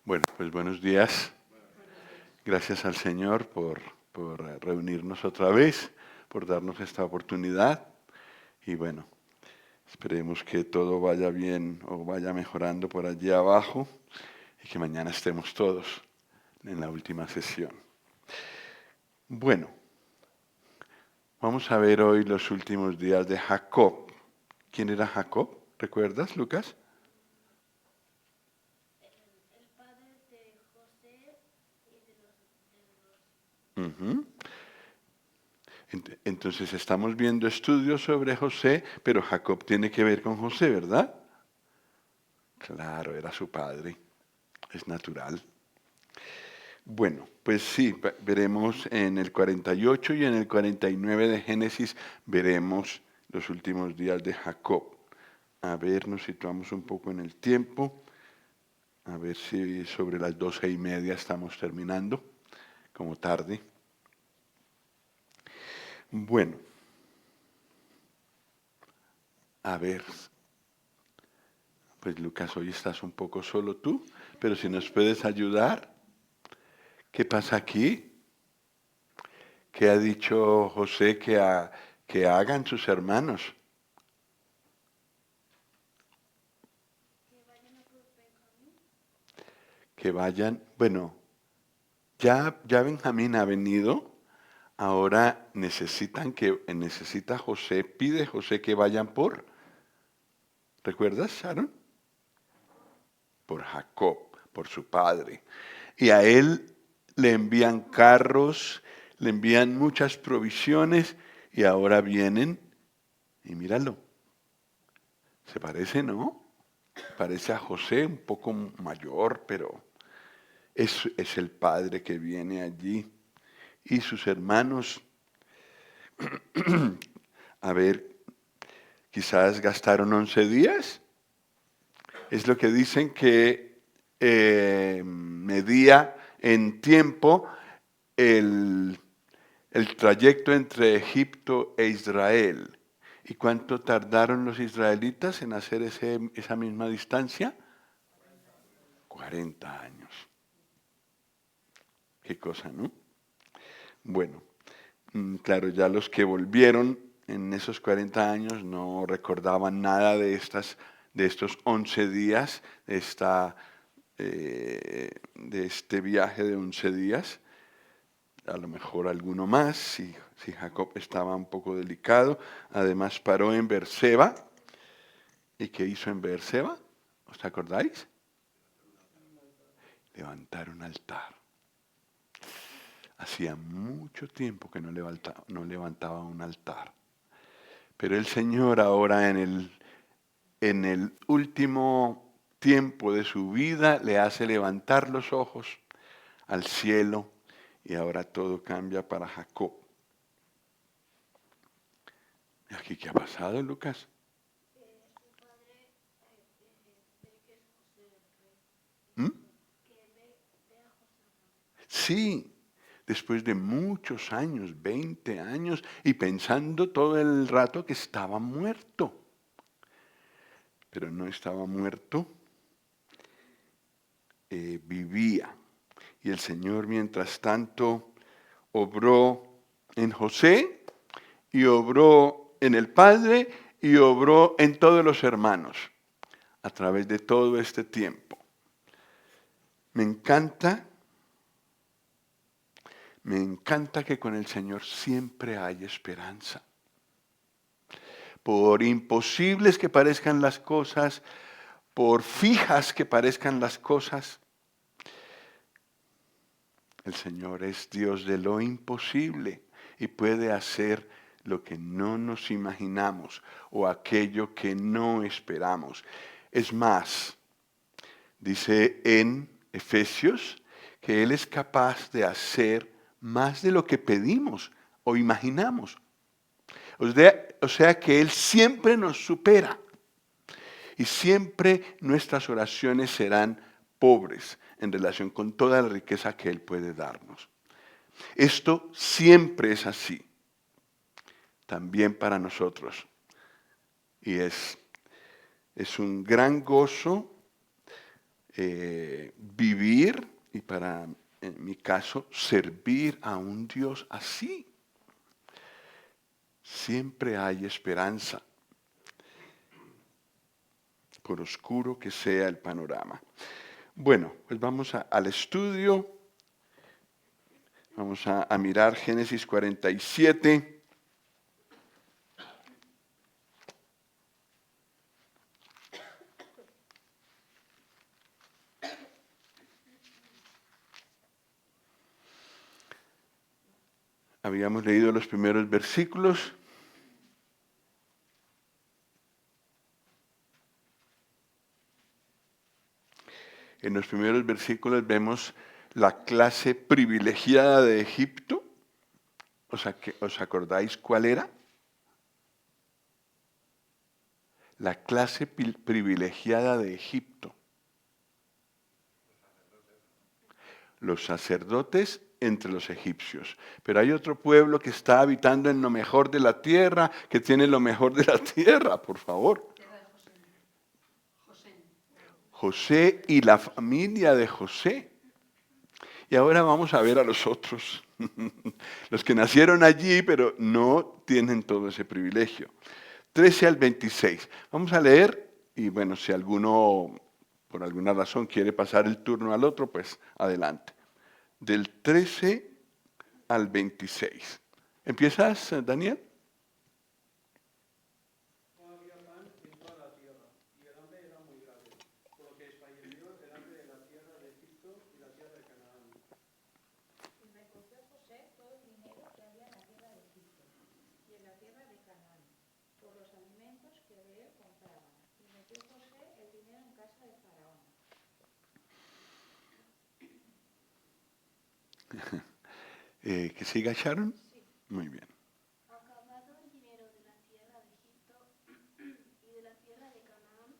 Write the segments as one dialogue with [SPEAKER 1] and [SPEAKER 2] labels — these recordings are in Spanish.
[SPEAKER 1] Bueno, pues buenos días. Gracias al Señor por reunirnos otra vez, por darnos esta oportunidad. Y bueno, esperemos que todo vaya bien o vaya mejorando por allí abajo y que mañana estemos todos en la última sesión. Bueno, vamos a ver hoy los últimos días de Jacob. ¿Quién era Jacob? ¿Recuerdas, Lucas?
[SPEAKER 2] El padre de José y de los...
[SPEAKER 1] Ujú. Entonces estamos viendo estudios sobre José, pero Jacob tiene que ver con José, ¿verdad? Claro, era su padre, es natural. Bueno, pues sí, veremos en el 48 y en el 49 de Génesis, veremos los últimos días de Jacob. A ver, nos situamos un poco en el tiempo, a ver si sobre las 12:30 estamos terminando, como tarde. Bueno, a ver, pues Lucas, hoy estás un poco solo tú, pero si nos puedes ayudar, ¿qué pasa aquí? ¿Qué ha dicho José que hagan sus hermanos?
[SPEAKER 2] Que vayan a por Benjamín.
[SPEAKER 1] Que vayan, bueno, ya Benjamín ha venido, ahora necesita José, pide José que vayan ¿recuerdas, Sharon? Por Jacob, por su padre. Y a él le envían carros, le envían muchas provisiones y ahora vienen y míralo, se parece, ¿no? Parece a José un poco mayor, pero es el padre que viene allí. Y sus hermanos, a ver, quizás gastaron 11 días. Es lo que dicen que medía en tiempo el, el trayecto entre Egipto e Israel. ¿Y cuánto tardaron los israelitas en hacer esa misma distancia? 40 años. Qué cosa, ¿no? Bueno, claro, ya los que volvieron en esos 40 años no recordaban nada de estos 11 días, de este viaje de 11 días. A lo mejor alguno más, si Jacob estaba un poco delicado. Además paró en Beerseba. ¿Y qué hizo en Beerseba? ¿Os acordáis? Levantar un altar. Hacía mucho tiempo que no levantaba un altar. Pero el Señor ahora en el último tiempo de su vida le hace levantar los ojos al cielo y ahora todo cambia para Jacob. ¿Y aquí qué ha pasado, Lucas?
[SPEAKER 2] Su padre ve que es José el rey.
[SPEAKER 1] ¿Mm?
[SPEAKER 2] Que ve a José el rey.
[SPEAKER 1] Sí, después de muchos años, 20 años, y pensando todo el rato que estaba muerto. Pero no estaba muerto, vivía. Y el Señor, mientras tanto, obró en José y obró en el Padre y obró en todos los hermanos a través de todo este tiempo. Me encanta que con el Señor siempre hay esperanza. Por imposibles que parezcan las cosas, por fijas que parezcan las cosas, el Señor es Dios de lo imposible y puede hacer lo que no nos imaginamos o aquello que no esperamos. Es más, dice en Efesios que Él es capaz de hacer más de lo que pedimos o imaginamos. O sea que Él siempre nos supera y siempre nuestras oraciones serán pobres en relación con toda la riqueza que Él puede darnos. Esto siempre es así, también para nosotros. Y es un gran gozo vivir y para, en mi caso, servir a un Dios así. Siempre hay esperanza, por oscuro que sea el panorama. Bueno, pues vamos al estudio. Vamos a mirar Génesis 47. Habíamos leído los primeros versículos. En los primeros versículos vemos la clase privilegiada de Egipto. ¿Os acordáis cuál era? La clase privilegiada de Egipto. Los sacerdotes entre los egipcios. Pero hay otro pueblo que está habitando en lo mejor de la tierra, que tiene lo mejor de la tierra, por favor. José y la familia de José. Y ahora vamos a ver a los otros, los que nacieron allí, pero no tienen todo ese privilegio. 13 al 26. Vamos a leer, y bueno, si alguno por alguna razón quiere pasar el turno al otro, pues adelante. Del 13 al 26. ¿Empiezas, Daniel?
[SPEAKER 3] No había pan en toda la tierra, y el hambre era muy grave, por lo que desfalleció el hambre de la tierra de Egipto y la tierra de Canaán.
[SPEAKER 4] Y recogió José todo el dinero que había en la tierra de Egipto y en la tierra de Canaán, por los alimentos que de él compraban. Y metió José el dinero en casa de Faraón.
[SPEAKER 1] ¿Que siga Sharon?
[SPEAKER 4] Sí.
[SPEAKER 1] Muy bien.
[SPEAKER 2] Acabado el dinero de la tierra de Egipto y de la tierra de Canaán,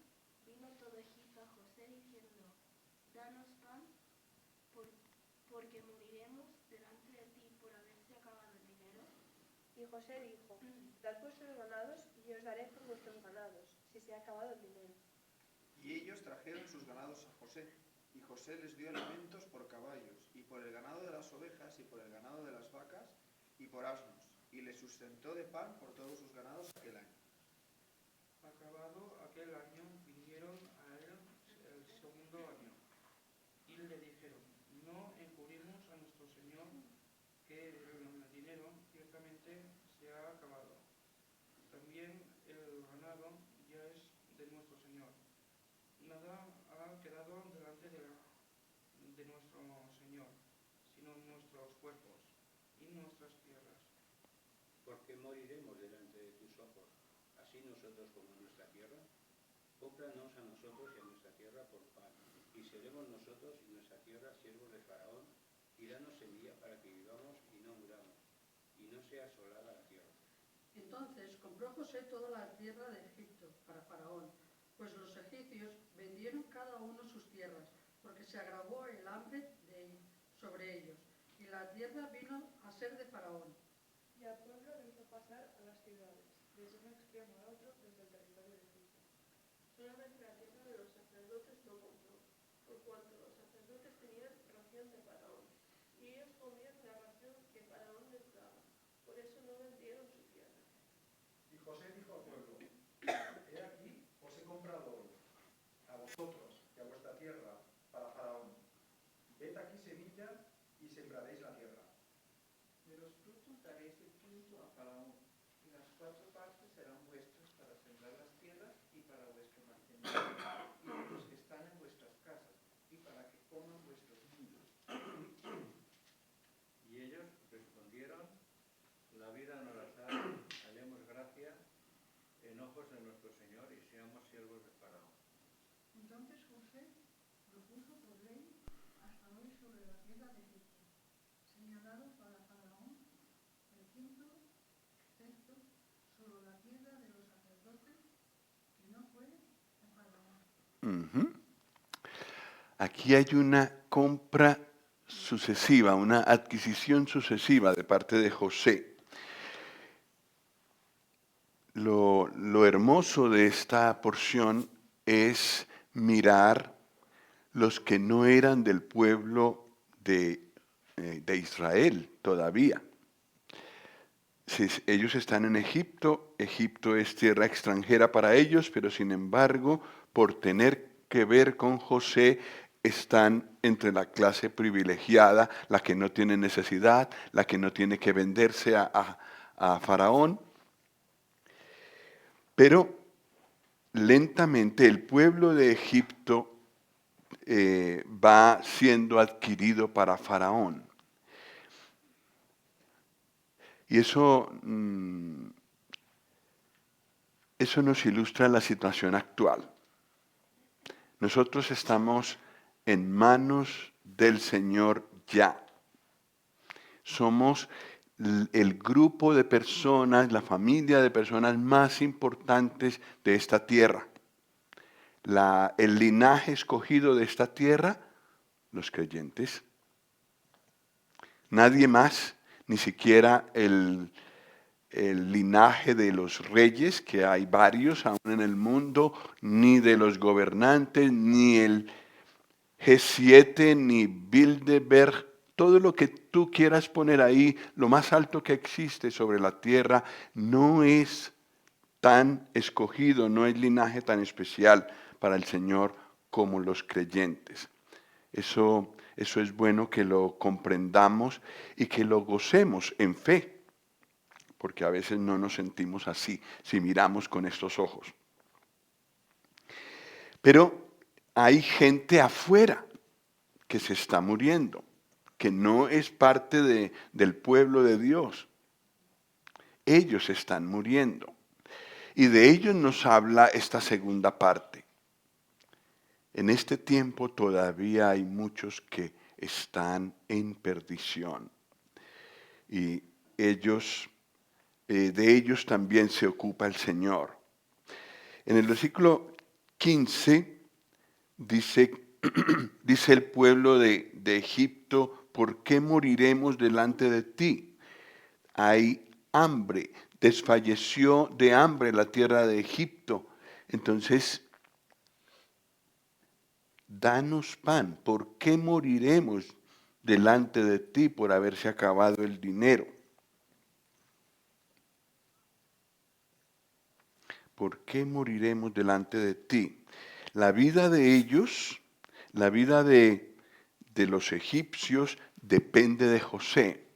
[SPEAKER 2] vino todo Egipto a José diciendo, danos pan, porque moriremos delante de ti por haberse acabado el dinero.
[SPEAKER 5] Y José dijo, dad vuestros ganados y yo os daré por vuestros ganados, si se ha acabado el dinero.
[SPEAKER 6] Y ellos trajeron sus ganados a José, y José les dio alimentos por caballos, y por el ganado de las ovejas, y por el ganado de las vacas, y por asnos, y les sustentó de pan por todos sus ganados aquel año.
[SPEAKER 3] Acabado aquel año, vinieron a él el segundo año, y le dijeron, no encubrimos a nuestro señor que el dinero ciertamente se ha acabado. También el ganado ya es de nuestro señor. Nada ha quedado delante de nuestro señor, sino nuestros cuerpos y nuestras tierras.
[SPEAKER 7] Porque moriremos delante de tus ojos, así nosotros como nuestra tierra. Cómpranos a nosotros y a nuestra tierra por pan, y seremos nosotros y nuestra tierra siervos de Faraón, y danos semilla para que vivamos y no muramos, y no sea asolada la tierra.
[SPEAKER 8] Entonces compró José toda la tierra de Egipto para Faraón, pues los egipcios vendieron cada uno sus tierras, porque se agravó el hambre sobre ellos, y la tierra vino a ser de Faraón.
[SPEAKER 5] Y al pueblo lo hizo pasar a las ciudades, desde un extremo al otro, desde el territorio de Egipto.
[SPEAKER 9] Solamente la tierra de los sacerdotes no compró, por cuanto los sacerdotes tenían ración de Faraón, y ellos comían la ración que Faraón les daba, por eso no vendieron su tierra.
[SPEAKER 3] Y José dijo al pueblo, he aquí, os he comprado hoy, a vosotros y a vuestra tierra, para Faraón. Ved aquí semilla y sembraréis la tierra. De los frutos daréis el quinto a Faraón, y las 4 partes serán vuestras para sembrar las tierras y para vuestro mantenimiento, y de los que están en vuestras casas, y para que coman vuestros niños.
[SPEAKER 7] Y ellos respondieron, la vida nos las da, hallemos gracia en ojos de nuestro Señor y seamos siervos de Faraón.
[SPEAKER 8] Entonces José lo puso por ley hasta hoy sobre la tierra de Egipto, señalado para Faraón el quinto, excepto solo la tierra de los sacerdotes, que no fue de Faraón.
[SPEAKER 1] Aquí hay una compra sucesiva, una adquisición sucesiva de parte de José. Lo hermoso de esta porción es mirar los que no eran del pueblo de Israel todavía. Si ellos están en Egipto, Egipto es tierra extranjera para ellos, pero sin embargo, por tener que ver con José, están entre la clase privilegiada, la que no tiene necesidad, la que no tiene que venderse a Faraón. Pero lentamente el pueblo de Egipto va siendo adquirido para Faraón. Y eso nos ilustra la situación actual. Nosotros estamos en manos del Señor ya. Somos el grupo de personas, la familia de personas más importantes de esta tierra. El linaje escogido de esta tierra, los creyentes. Nadie más, ni siquiera el linaje de los reyes, que hay varios aún en el mundo, ni de los gobernantes, ni el G7, ni Bilderberg, todo lo que tú quieras poner ahí, lo más alto que existe sobre la tierra, no es tan escogido, no es linaje tan especial para el Señor como los creyentes. Eso es bueno que lo comprendamos y que lo gocemos en fe, porque a veces no nos sentimos así si miramos con estos ojos. Pero hay gente afuera que se está muriendo, que no es parte del pueblo de Dios. Ellos están muriendo. Y de ellos nos habla esta segunda parte. En este tiempo todavía hay muchos que están en perdición. Y de ellos también se ocupa el Señor. En el versículo 15 dice el pueblo de Egipto, ¿por qué moriremos delante de ti? Hay hambre, desfalleció de hambre la tierra de Egipto. Entonces, danos pan, ¿por qué moriremos delante de ti por haberse acabado el dinero? ¿Por qué moriremos delante de ti? La vida de ellos, la vida de los egipcios depende de José.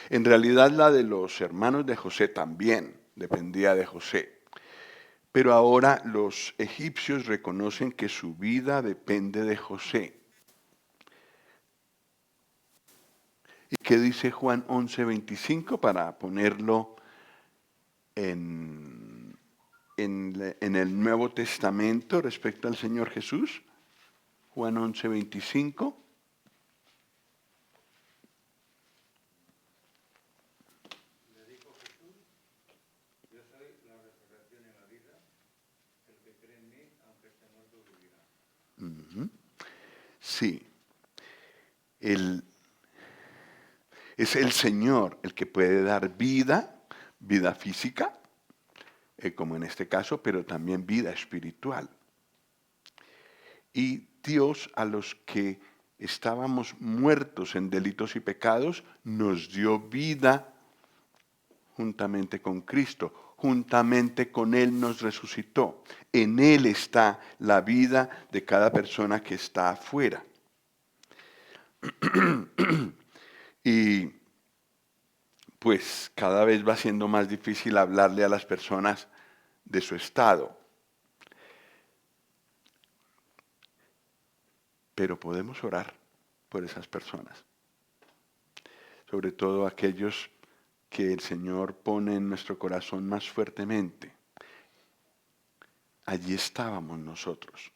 [SPEAKER 1] En realidad la de los hermanos de José también dependía de José. Pero ahora los egipcios reconocen que su vida depende de José. ¿Y qué dice Juan 11:25 para ponerlo en el Nuevo Testamento respecto al Señor Jesús? Juan 11:25.
[SPEAKER 7] Le dijo Jesús, yo soy la resurrección y la vida, el que cree en mí, aunque esté muerto, vivirá.
[SPEAKER 1] Sí. Es el Señor el que puede dar vida física, como en este caso, pero también vida espiritual. Y Dios, a los que estábamos muertos en delitos y pecados, nos dio vida juntamente con Cristo. Juntamente con Él nos resucitó. En Él está la vida de cada persona que está afuera. Y pues cada vez va siendo más difícil hablarle a las personas de su estado. Pero podemos orar por esas personas. Sobre todo aquellos que el Señor pone en nuestro corazón más fuertemente. Allí estábamos nosotros.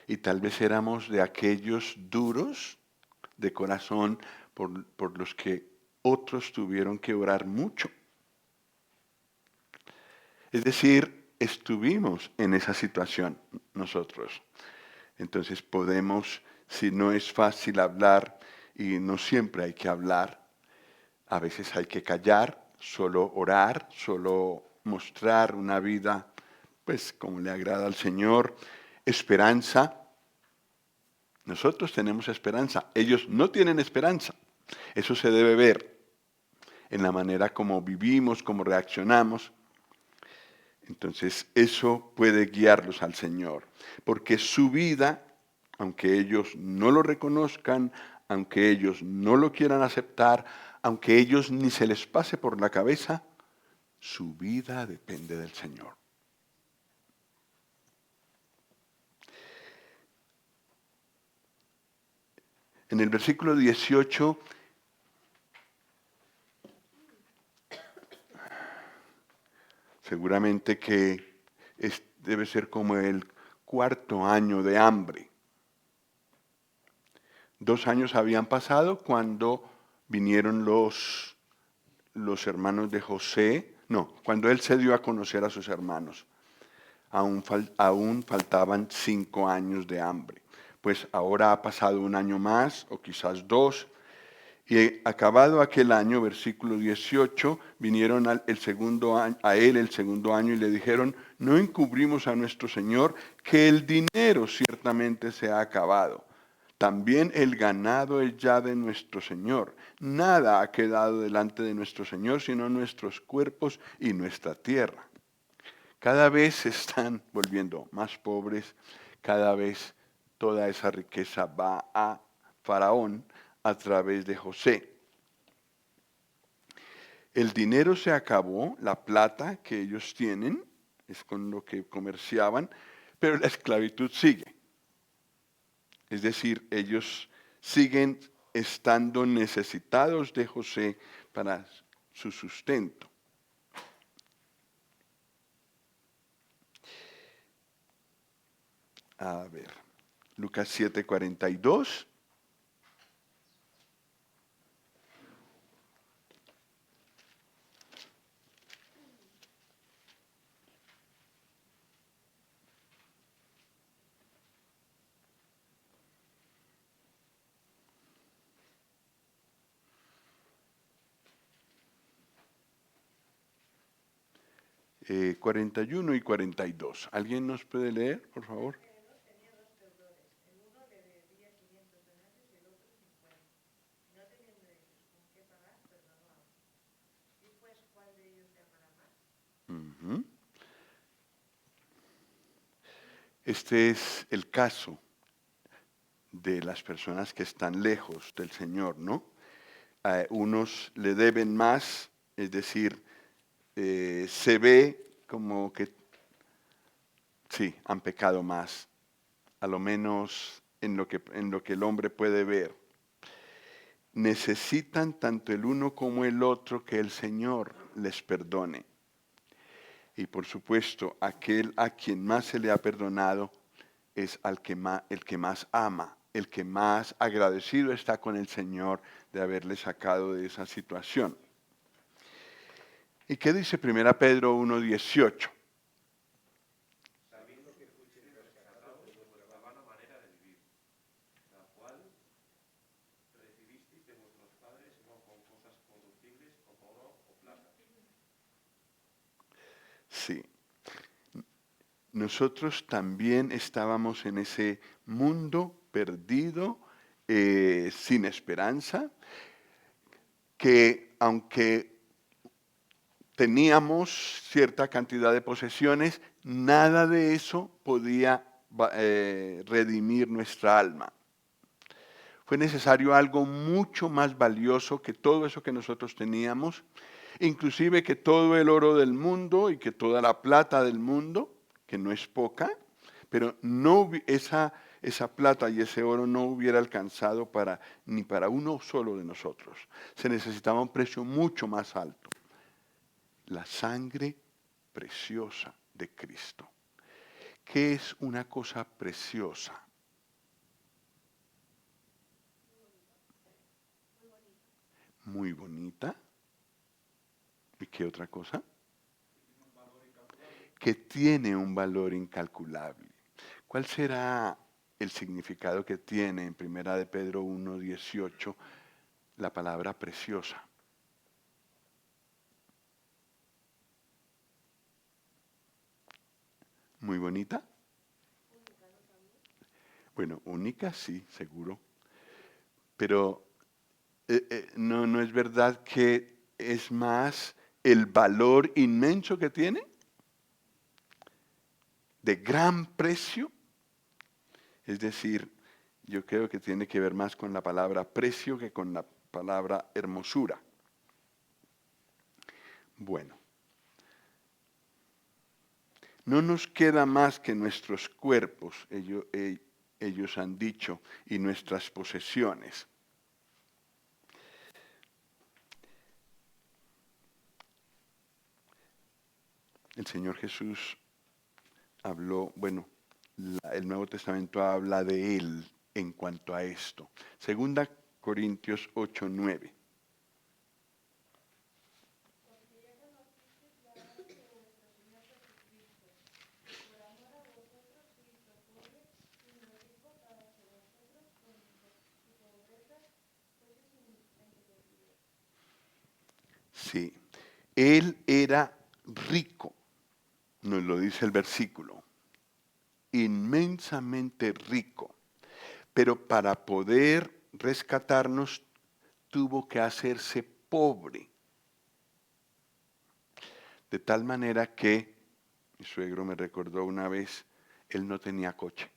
[SPEAKER 1] Y tal vez éramos de aquellos duros de corazón por los que otros tuvieron que orar mucho. Es decir, estuvimos en esa situación nosotros. Entonces podemos, si no es fácil hablar, y no siempre hay que hablar, a veces hay que callar, solo orar, solo mostrar una vida, pues como le agrada al Señor, esperanza, Nosotros tenemos esperanza, ellos no tienen esperanza. Eso se debe ver en la manera como vivimos, como reaccionamos. Entonces eso puede guiarlos al Señor, porque su vida, aunque ellos no lo reconozcan, aunque ellos no lo quieran aceptar, aunque ellos ni se les pase por la cabeza, su vida depende del Señor. En el versículo 18, seguramente que debe ser como el 4º año de hambre. 2 años habían pasado cuando vinieron los hermanos de José, cuando él se dio a conocer a sus hermanos. Aún faltaban 5 años de hambre. Pues ahora ha pasado 1 año más, o quizás 2, y acabado aquel año, versículo 18, vinieron a él el segundo año y le dijeron, no encubrimos a nuestro Señor que el dinero ciertamente se ha acabado. También el ganado es ya de nuestro Señor. Nada ha quedado delante de nuestro Señor, sino nuestros cuerpos y nuestra tierra. Cada vez se están volviendo más pobres, cada vez toda esa riqueza va a Faraón a través de José. El dinero se acabó, la plata que ellos tienen, es con lo que comerciaban, pero la esclavitud sigue. Es decir, ellos siguen estando necesitados de José para su sustento. A ver, Lucas 7:42. Eh, 41 y 42. ¿Alguien nos puede leer, por favor?
[SPEAKER 4] Tenía 2 deudores. El uno le debía 500 denarios y el otro 50. No teniendo ellos con qué pagar, perdonó a uno. ¿Y pues cuál de ellos le amará más?
[SPEAKER 1] Ujú. Este es el caso de las personas que están lejos del Señor, ¿no? Unos le deben más, es decir, se ve como que sí, han pecado más, a lo menos en lo que el hombre puede ver. Necesitan tanto el uno como el otro que el Señor les perdone. Y por supuesto, aquel a quien más se le ha perdonado es el que más ama, el que más agradecido está con el Señor de haberle sacado de esa situación. ¿Y qué dice 1 Pedro 1:18?
[SPEAKER 7] Sabiendo que fuisteis rescatados de vuestra vana manera de vivir, la cual recibisteis de vuestros padres no con cosas corruptibles como oro o plata.
[SPEAKER 1] Sí. Nosotros también estábamos en ese mundo perdido, sin esperanza, que aunque teníamos cierta cantidad de posesiones, nada de eso podía redimir nuestra alma. Fue necesario algo mucho más valioso que todo eso que nosotros teníamos, inclusive que todo el oro del mundo y que toda la plata del mundo, que no es poca, pero esa plata y ese oro no hubiera alcanzado ni para uno solo de nosotros. Se necesitaba un precio mucho más alto. La sangre preciosa de Cristo. ¿Qué es una cosa preciosa? Muy bonita. ¿Y qué otra cosa? Que tiene un valor incalculable. ¿Cuál será el significado que tiene en 1 de Pedro 1:18 la palabra preciosa? Muy bonita. Bueno, única sí, seguro. Pero no es verdad que es más el valor inmenso que tiene, de gran precio. Es decir, yo creo que tiene que ver más con la palabra precio que con la palabra hermosura. Bueno, no nos queda más que nuestros cuerpos, ellos han dicho, y nuestras posesiones. El Señor Jesús habló, bueno, el Nuevo Testamento habla de Él en cuanto a esto. Segunda Corintios 8:9.
[SPEAKER 2] Porque ya conocisteis la gracia de nuestro Señor Jesucristo, que por amor a vosotros se hizo pobre, siendo rico, para que vosotros con su pobreza fueseis enriquecidos.
[SPEAKER 1] Sí, Él era rico, nos lo dice el versículo, inmensamente rico, pero para poder rescatarnos tuvo que hacerse pobre. De tal manera que, mi suegro me recordó una vez, él no tenía coche.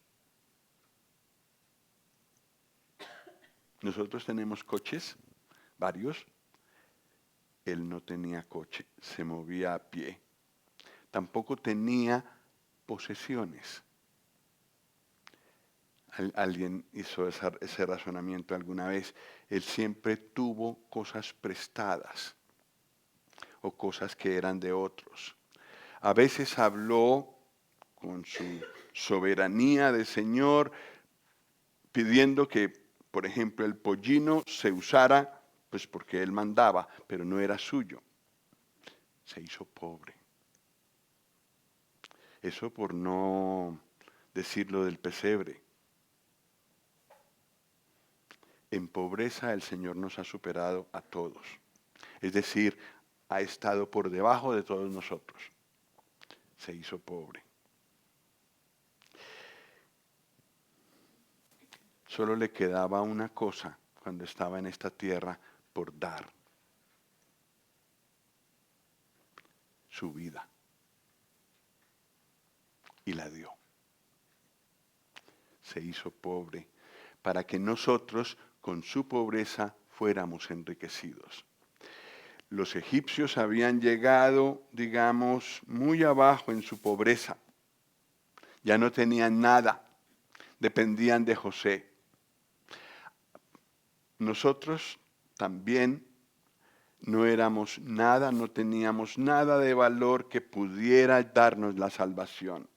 [SPEAKER 1] Nosotros tenemos coches, varios. Él no tenía coche, se movía a pie. Tampoco tenía posesiones. Alguien hizo ese razonamiento alguna vez. Él siempre tuvo cosas prestadas o cosas que eran de otros. A veces habló con su soberanía de Señor, pidiendo que, por ejemplo, el pollino se usara, pues porque él mandaba, pero no era suyo. Se hizo pobre. Eso por no decir lo del pesebre. En pobreza el Señor nos ha superado a todos. Es decir, ha estado por debajo de todos nosotros. Se hizo pobre. Solo le quedaba una cosa cuando estaba en esta tierra por dar. Su vida. Y la dio. Se hizo pobre para que nosotros con su pobreza fuéramos enriquecidos. Los egipcios habían llegado, digamos, muy abajo en su pobreza. Ya no tenían nada, dependían de José. Nosotros también no éramos nada, no teníamos nada de valor que pudiera darnos la salvación.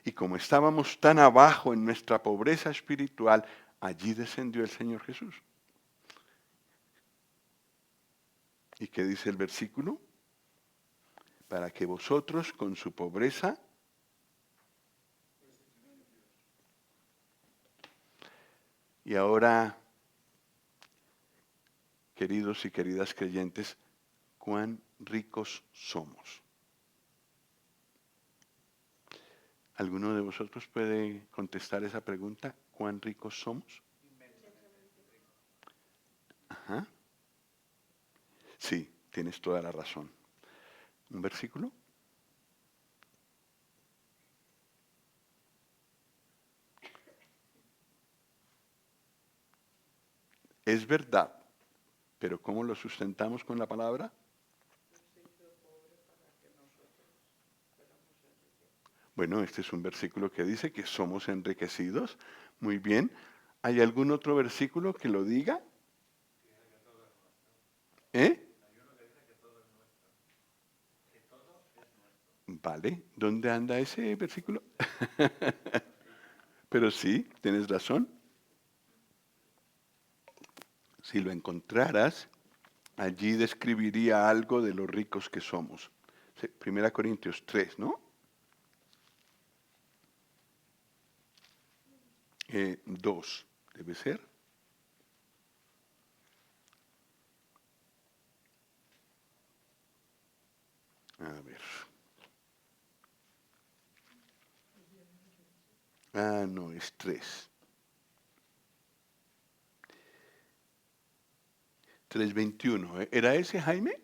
[SPEAKER 1] Y como estábamos tan abajo en nuestra pobreza espiritual, allí descendió el Señor Jesús. ¿Y qué dice el versículo? Para que vosotros con su pobreza y ahora, queridos y queridas creyentes, cuán ricos somos. ¿Alguno de vosotros puede contestar esa pregunta? ¿Cuán ricos somos? Ajá. Sí, tienes toda la razón. ¿Un versículo? Es verdad, pero ¿cómo lo sustentamos con la palabra? Bueno, este es un versículo que dice que somos enriquecidos. Muy bien. ¿Hay algún otro versículo que lo diga? ¿Eh? Vale, ¿dónde anda ese versículo? Pero sí, tienes razón. Si lo encontraras, allí describiría algo de lo ricos que somos. 1 Corintios 3, ¿no? 2, debe ser. A ver. No, es 3. 3:21. ¿Era ese, Jaime?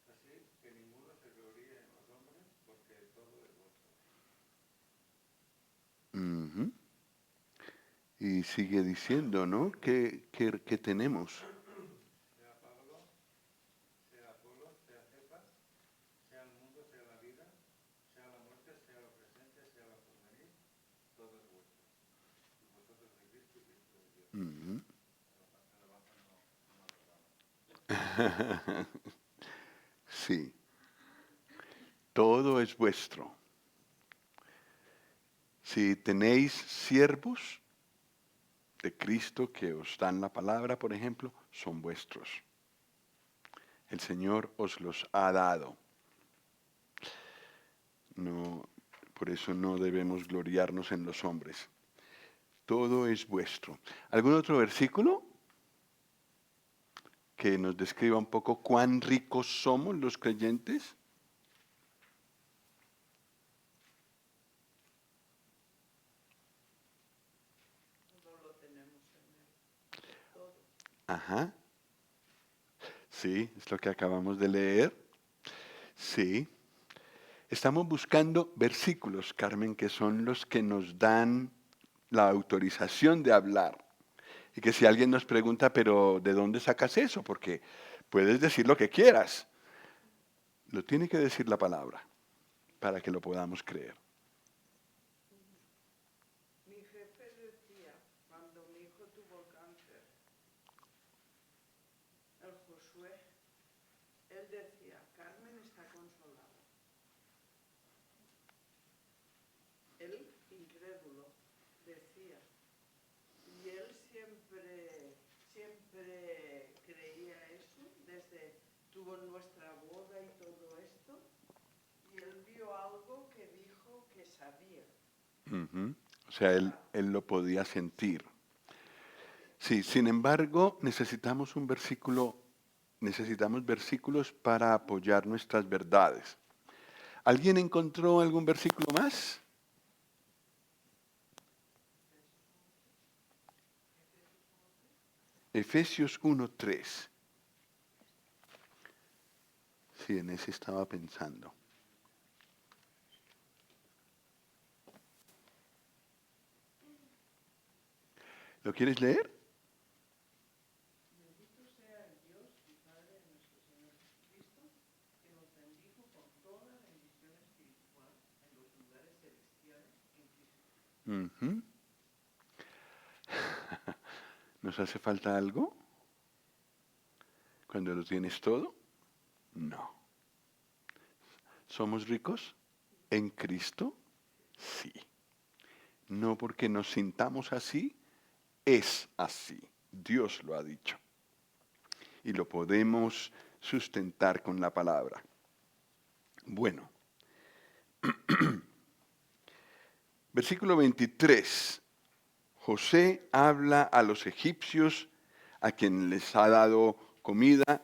[SPEAKER 7] Así que ninguno se gloríe en los hombres, porque todo es vuestro.
[SPEAKER 1] Ujú. Y sigue diciendo, ¿no? ¿Qué tenemos?
[SPEAKER 7] Sea Pablo, sea Apolo, sea Cefas, sea el mundo, sea la vida, sea la muerte, sea lo presente, sea lo porvenir, todo es vuestro. Y vosotros de Cristo y Cristo de Dios.
[SPEAKER 1] Ujú. Sí, todo es vuestro. Si tenéis siervos de Cristo que os dan la palabra, por ejemplo, son vuestros. El Señor os los ha dado. No, por eso no debemos gloriarnos en los hombres. Todo es vuestro. ¿Algún otro versículo que nos describa un poco cuán ricos somos los creyentes?
[SPEAKER 3] Todo lo tenemos en Él. Todo.
[SPEAKER 1] Ajá. Sí, es lo que acabamos de leer. Sí. Estamos buscando versículos, Carmen, que son los que nos dan la autorización de hablar. Y que si alguien nos pregunta, pero ¿de dónde sacas eso? Porque puedes decir lo que quieras. Lo tiene que decir la palabra para que lo podamos creer.
[SPEAKER 3] Mi jefe decía, cuando mi hijo tuvo cáncer, el Josué, él decía, Carmen está consolada. Él, incrédulo, decía, y él siempre creía eso, desde tuvo nuestra boda y todo esto, y él vio algo que dijo que sabía.
[SPEAKER 1] Ujú. O sea, él lo podía sentir. Sí, sin embargo, necesitamos versículos para apoyar nuestras verdades. ¿Alguien encontró algún versículo más? Efesios 1:3. Sí, en ese estaba pensando. ¿Lo quieres leer?
[SPEAKER 3] Bendito sea el Dios y Padre de nuestro Señor Jesucristo, que nos bendijo con toda bendición espiritual en los lugares celestiales en Cristo.
[SPEAKER 1] Ujú. ¿Nos hace falta algo? ¿Cuando lo tienes todo? No. ¿Somos ricos? ¿En Cristo? Sí. No porque nos sintamos así, es así. Dios lo ha dicho. Y lo podemos sustentar con la palabra. Bueno. Versículo 23. José habla a los egipcios, a quien les ha dado comida,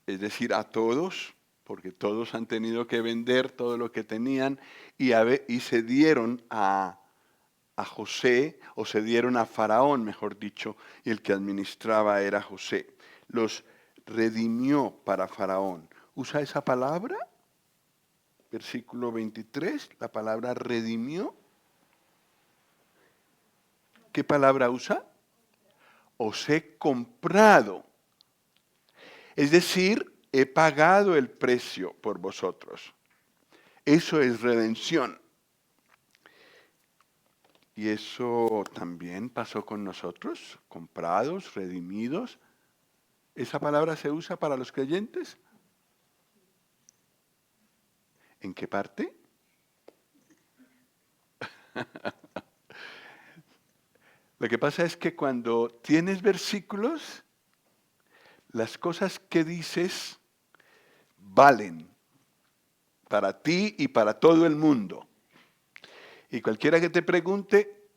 [SPEAKER 1] es decir, a todos, porque todos han tenido que vender todo lo que tenían y se dieron a José, o se dieron a Faraón, mejor dicho, y el que administraba era José. Los redimió para Faraón. ¿Usa esa palabra? Versículo 23, la palabra redimió. ¿Qué palabra usa? Os he comprado. Es decir, he pagado el precio por vosotros. Eso es redención. Y eso también pasó con nosotros, comprados, redimidos. ¿Esa palabra se usa para los creyentes? ¿En qué parte? Lo que pasa es que cuando tienes versículos, las cosas que dices valen para ti y para todo el mundo. Y cualquiera que te pregunte,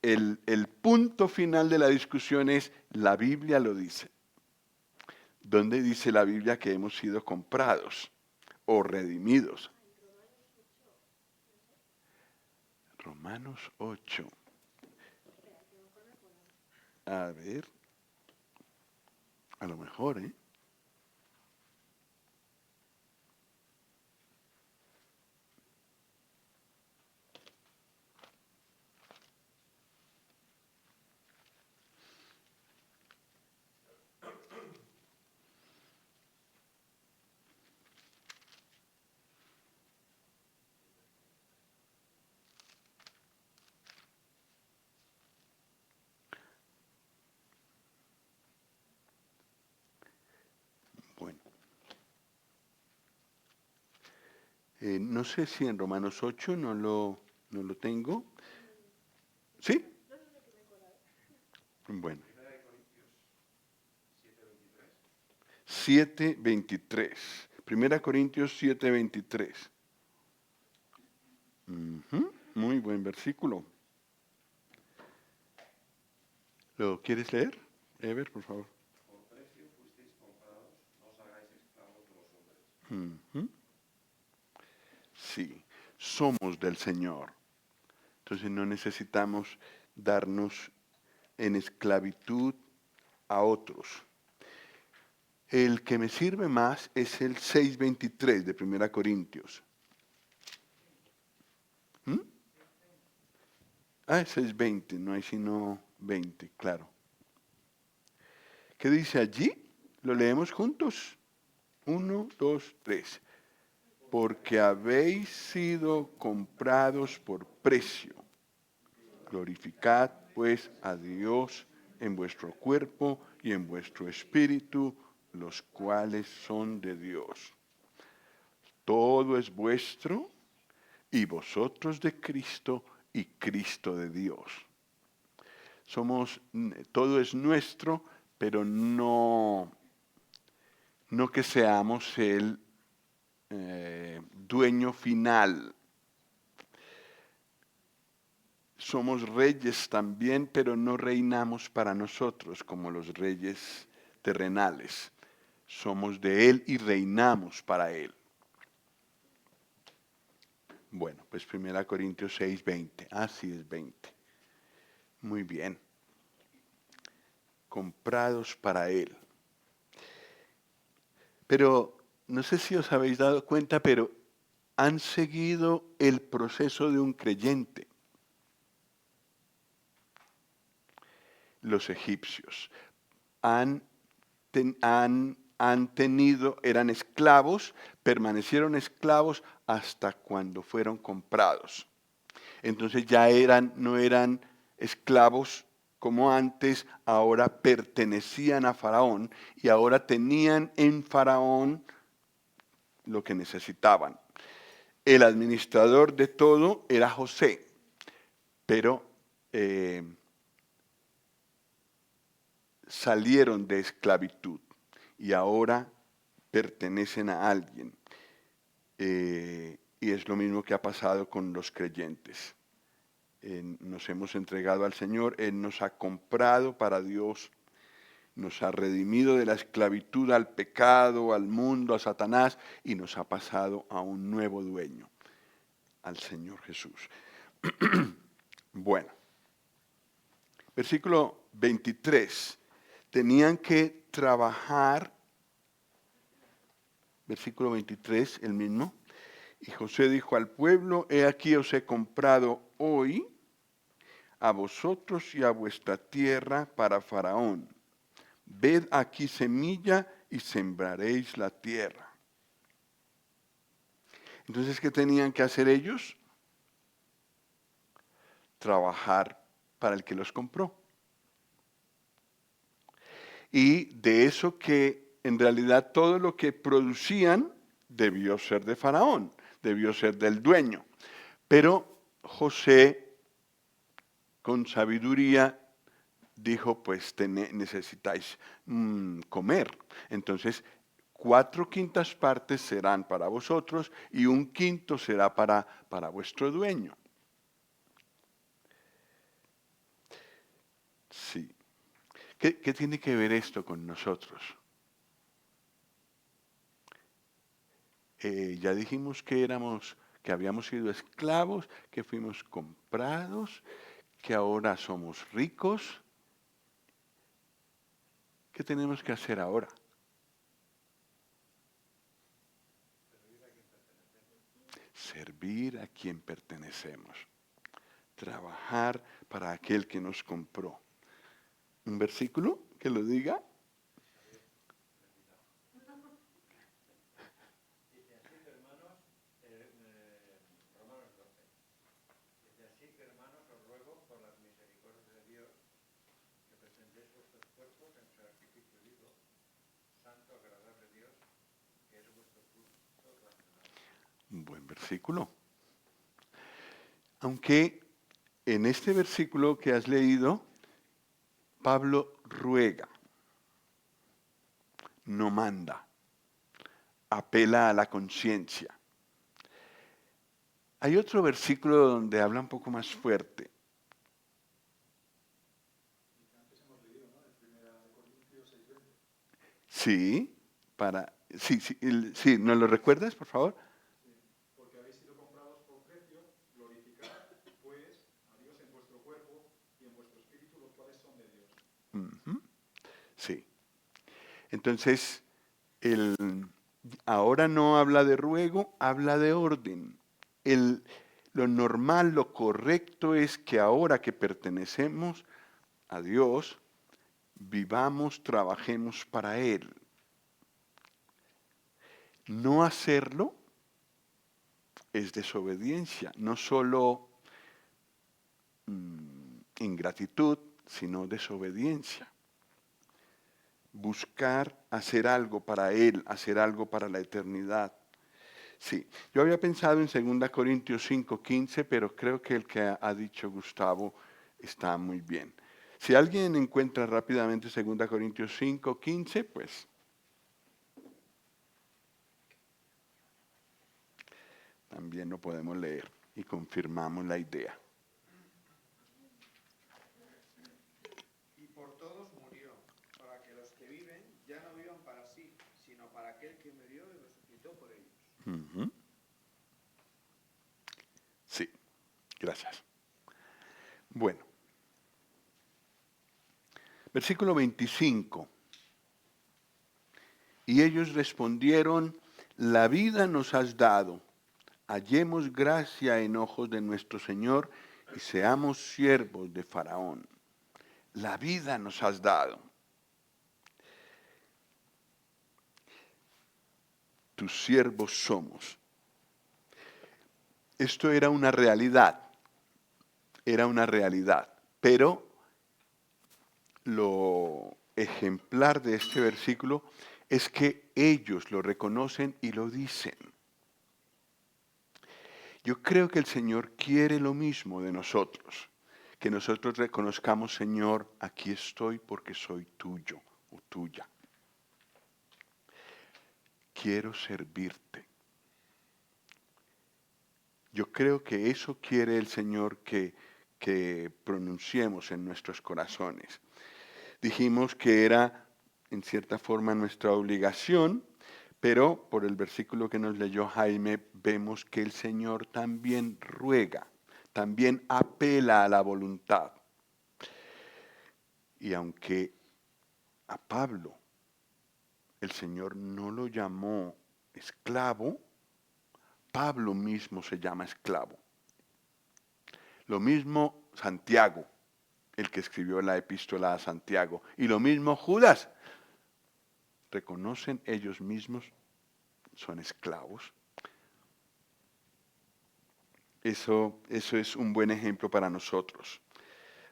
[SPEAKER 1] el punto final de la discusión es, la Biblia lo dice. ¿Dónde dice la Biblia que hemos sido comprados o redimidos? Romanos 8. A ver. A lo mejor, ¿eh? Bueno. No sé si en Romanos 8 no lo tengo. ¿Sí? Bueno. 7:23. 1 Corintios 7:23. Muy buen versículo. ¿Lo quieres leer? Ever, por favor.
[SPEAKER 10] Por precio fuisteis comprados, no os hagáis esclavos de los hombres.
[SPEAKER 1] Sí, somos del Señor. Entonces no necesitamos darnos en esclavitud a otros. El que me sirve más es el 6:23 de 1 Corintios. Es 6:20, no hay sino 20, claro. ¿Qué dice allí? Lo leemos juntos. 1, 2, 3. Porque habéis sido comprados por precio. Glorificad pues a Dios en vuestro cuerpo y en vuestro espíritu, los cuales son de Dios. Todo es vuestro y vosotros de Cristo y Cristo de Dios. Todo es nuestro, pero no que seamos el dueño final. Somos reyes también, pero no reinamos para nosotros como los reyes terrenales. Somos de Él y reinamos para Él. Bueno, pues 1 Corintios 6:20. Así es 20. Muy bien. Comprados para Él. Pero no sé si os habéis dado cuenta, pero han seguido el proceso de un creyente. Los egipcios eran esclavos, permanecieron esclavos hasta cuando fueron comprados. Entonces ya no eran esclavos como antes, ahora pertenecían a Faraón y ahora tenían en Faraón lo que necesitaban. El administrador de todo era José, pero salieron de esclavitud y ahora pertenecen a alguien. Y es lo mismo que ha pasado con los creyentes. Nos hemos entregado al Señor, Él nos ha comprado para Dios, nos ha redimido de la esclavitud al pecado, al mundo, a Satanás, y nos ha pasado a un nuevo dueño, al Señor Jesús. Bueno, versículo 23. Tenían que trabajar, versículo 23, el mismo. Y José dijo al pueblo: he aquí os he comprado hoy a vosotros y a vuestra tierra para Faraón. Ved aquí semilla y sembraréis la tierra. Entonces, ¿qué tenían que hacer ellos? Trabajar para el que los compró. Y de eso que en realidad todo lo que producían debió ser de Faraón, debió ser del dueño. Pero José, con sabiduría, dijo: pues necesitáis comer. Entonces, 4/5 partes serán para vosotros y 1/5 será para vuestro dueño. Sí. ¿Qué tiene que ver esto con nosotros? Ya dijimos que habíamos sido esclavos, que fuimos comprados, que ahora somos ricos. ¿Qué tenemos que hacer ahora? Servir a quien pertenecemos. Trabajar para aquel que nos compró. ¿Un versículo que lo diga?
[SPEAKER 10] Dice así que hermanos, Romanos 12, dice así que hermanos os ruego por las misericordias de Dios que presentéis vuestros cuerpos en sacrificio vivo, santo, agradable a Dios, que es vuestro culto racional.
[SPEAKER 1] Un buen versículo. Aunque en este versículo que has leído, Pablo ruega, no manda, apela a la conciencia. Hay otro versículo donde habla un poco más fuerte. Sí, sí, ¿nos lo recuerdas, por favor?
[SPEAKER 11] Porque habéis sido comprados por precio, glorificad, pues, a Dios en vuestro cuerpo y en vuestro espíritu, los cuales son de Dios.
[SPEAKER 1] Ujú. Sí. Entonces, ahora no habla de ruego, habla de orden. Lo normal, lo correcto es que ahora que pertenecemos a Dios, vivamos, trabajemos para Él. No hacerlo es desobediencia, no solo ingratitud, sino desobediencia. Buscar hacer algo para Él, hacer algo para la eternidad. Sí, yo había pensado en 2 Corintios 5:15, pero creo que el que ha dicho Gustavo está muy bien. Si alguien encuentra rápidamente 2 Corintios 5:15, pues también lo podemos leer y confirmamos la idea.
[SPEAKER 6] Y por todos murió, para que los que viven ya no vivan para sí, sino para aquel que murió y resucitó por ellos.
[SPEAKER 1] Ujú. Sí, gracias. Bueno, versículo 25. Y ellos respondieron, la vida nos has dado, hallemos gracia en ojos de nuestro Señor y seamos siervos de Faraón. La vida nos has dado. Tus siervos somos. Esto era una realidad, pero lo ejemplar de este versículo es que ellos lo reconocen y lo dicen. Yo creo que el Señor quiere lo mismo de nosotros, que nosotros reconozcamos, Señor, aquí estoy porque soy tuyo o tuya. Quiero servirte. Yo creo que eso quiere el Señor que pronunciemos en nuestros corazones. Dijimos que era, en cierta forma, nuestra obligación, pero por el versículo que nos leyó Jaime, vemos que el Señor también ruega, también apela a la voluntad. Y aunque a Pablo el Señor no lo llamó esclavo, Pablo mismo se llama esclavo. Lo mismo Santiago, el que escribió la epístola a Santiago, y lo mismo Judas. Reconocen ellos mismos, son esclavos. Eso es un buen ejemplo para nosotros.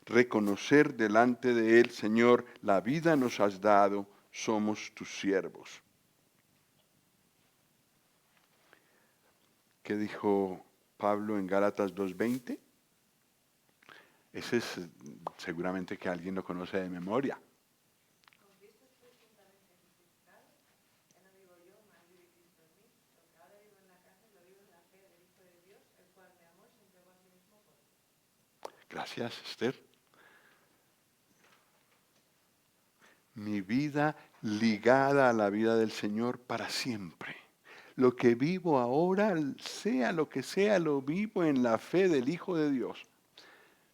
[SPEAKER 1] Reconocer delante de Él, Señor, la vida nos has dado, somos tus siervos. ¿Qué dijo Pablo en Gálatas 2:20? Ese es seguramente que alguien lo conoce de memoria.
[SPEAKER 12] Con Cristo estoy juntamente crucificado, ya no vivo yo, mas vive Cristo en mí. Lo que ahora vivo en la carne, lo vivo en la fe del Hijo de Dios, el cual me amó y se entregó a sí mismo por mí.
[SPEAKER 1] Gracias, Esther. mi vida ligada a la vida del Señor para siempre. Lo que vivo ahora, sea lo que sea, lo vivo en la fe del Hijo de Dios,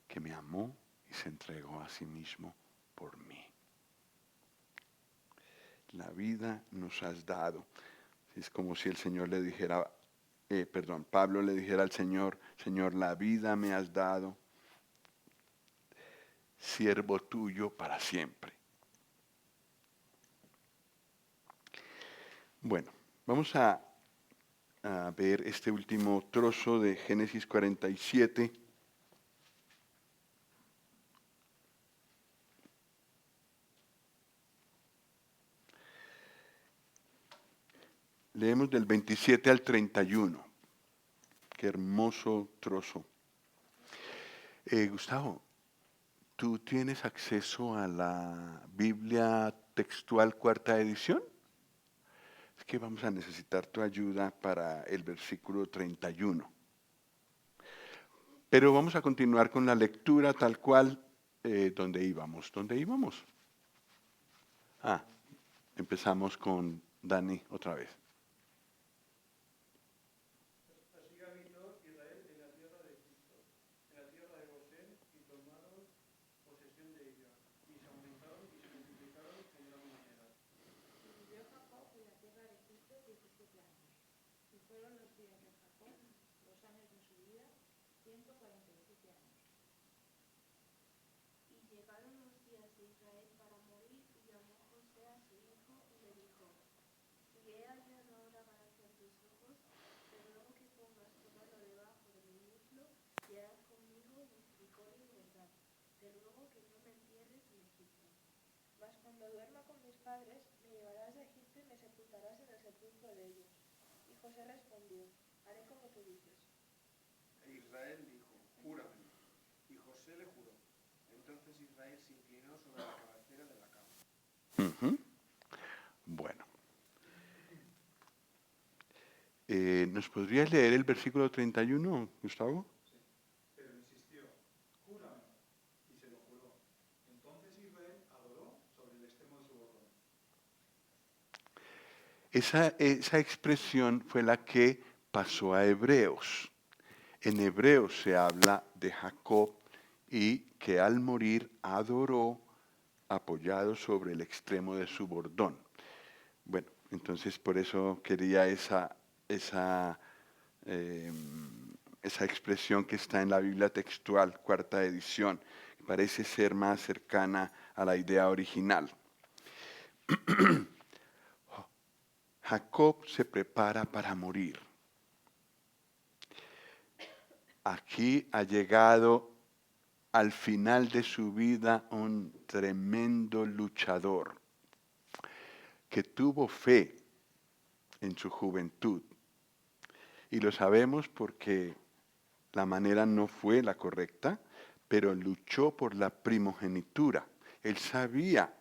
[SPEAKER 1] que me amó y se entregó a sí mismo por mí. La vida nos has dado. Es como si el Señor le dijera, Pablo le dijera al Señor, Señor, la vida me has dado, siervo tuyo para siempre. Bueno, vamos a ver este último trozo de Génesis 47. Leemos del 27 al 31. Qué hermoso trozo. Gustavo, ¿tú tienes acceso a la Biblia textual cuarta edición? Es que vamos a necesitar tu ayuda para el versículo 31. Pero vamos a continuar con la lectura tal cual donde íbamos. ¿Dónde íbamos? Empezamos con Dani otra vez.
[SPEAKER 3] Así habitó Israel en la tierra de Egipto, en la tierra de Gosén, y tomaron posesión de ella, y se aumentaron y se multiplicaron en gran manera.
[SPEAKER 4] Y vivió Jacob en la tierra de Egipto 17 años. Y fueron los días de Jacob, los años de su vida, 147 años.
[SPEAKER 2] Y llegaron los días de Israel para morir, y llamó José a su hijo y le dijo: Si he hallado ahora gracia en tus ojos, te ruego que pongas tu mano debajo de mi muslo y harás conmigo misericordia y verdad. Te ruego que no me entierres en Egipto.
[SPEAKER 5] Mas cuando duerma con mis padres, me llevarás de Egipto y me sepultarás en el sepulcro de ellos. Y José respondió: Haré como tú dices.
[SPEAKER 6] E Israel dijo, júrame. Y José le juró. Entonces Israel se inclinó sobre la cabecera de la cama.
[SPEAKER 1] Bueno. ¿Nos podrías leer el versículo 31, Gustavo?
[SPEAKER 11] Sí. Pero insistió, júrame. Y se lo juró. Entonces Israel adoró sobre el extremo de su bordón.
[SPEAKER 1] Esa expresión fue la que pasó a Hebreos. En Hebreos se habla de Jacob y que al morir adoró apoyado sobre el extremo de su bordón. Bueno, entonces por eso quería esa expresión que está en la Biblia textual, cuarta edición, que parece ser más cercana a la idea original. Jacob se prepara para morir. Aquí ha llegado al final de su vida un tremendo luchador que tuvo fe en su juventud. Y lo sabemos porque la manera no fue la correcta, pero luchó por la primogenitura. Él sabía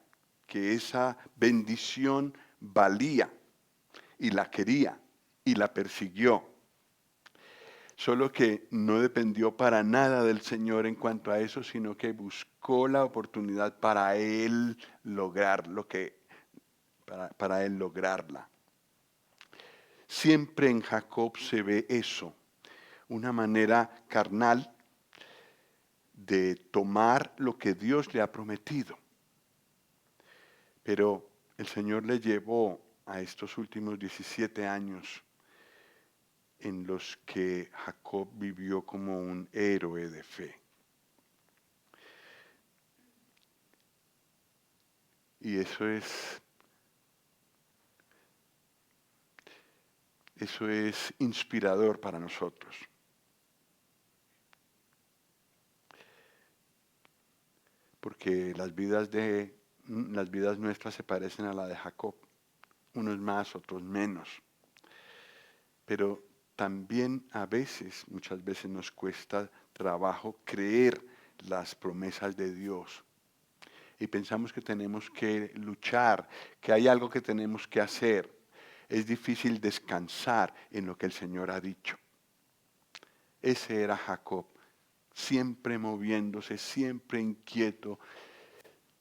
[SPEAKER 1] que esa bendición valía y la quería y la persiguió. Solo que no dependió para nada del Señor en cuanto a eso, sino que buscó la oportunidad para él lograr para él lograrla. Siempre en Jacob se ve eso, una manera carnal de tomar lo que Dios le ha prometido. Pero el Señor le llevó a estos últimos 17 años en los que Jacob vivió como un héroe de fe. Y eso es inspirador para nosotros. Porque las vidas nuestras se parecen a la de Jacob, unos más, otros menos. Pero también muchas veces nos cuesta trabajo creer las promesas de Dios. Y pensamos que tenemos que luchar, que hay algo que tenemos que hacer. Es difícil descansar en lo que el Señor ha dicho. Ese era Jacob, siempre moviéndose, siempre inquieto,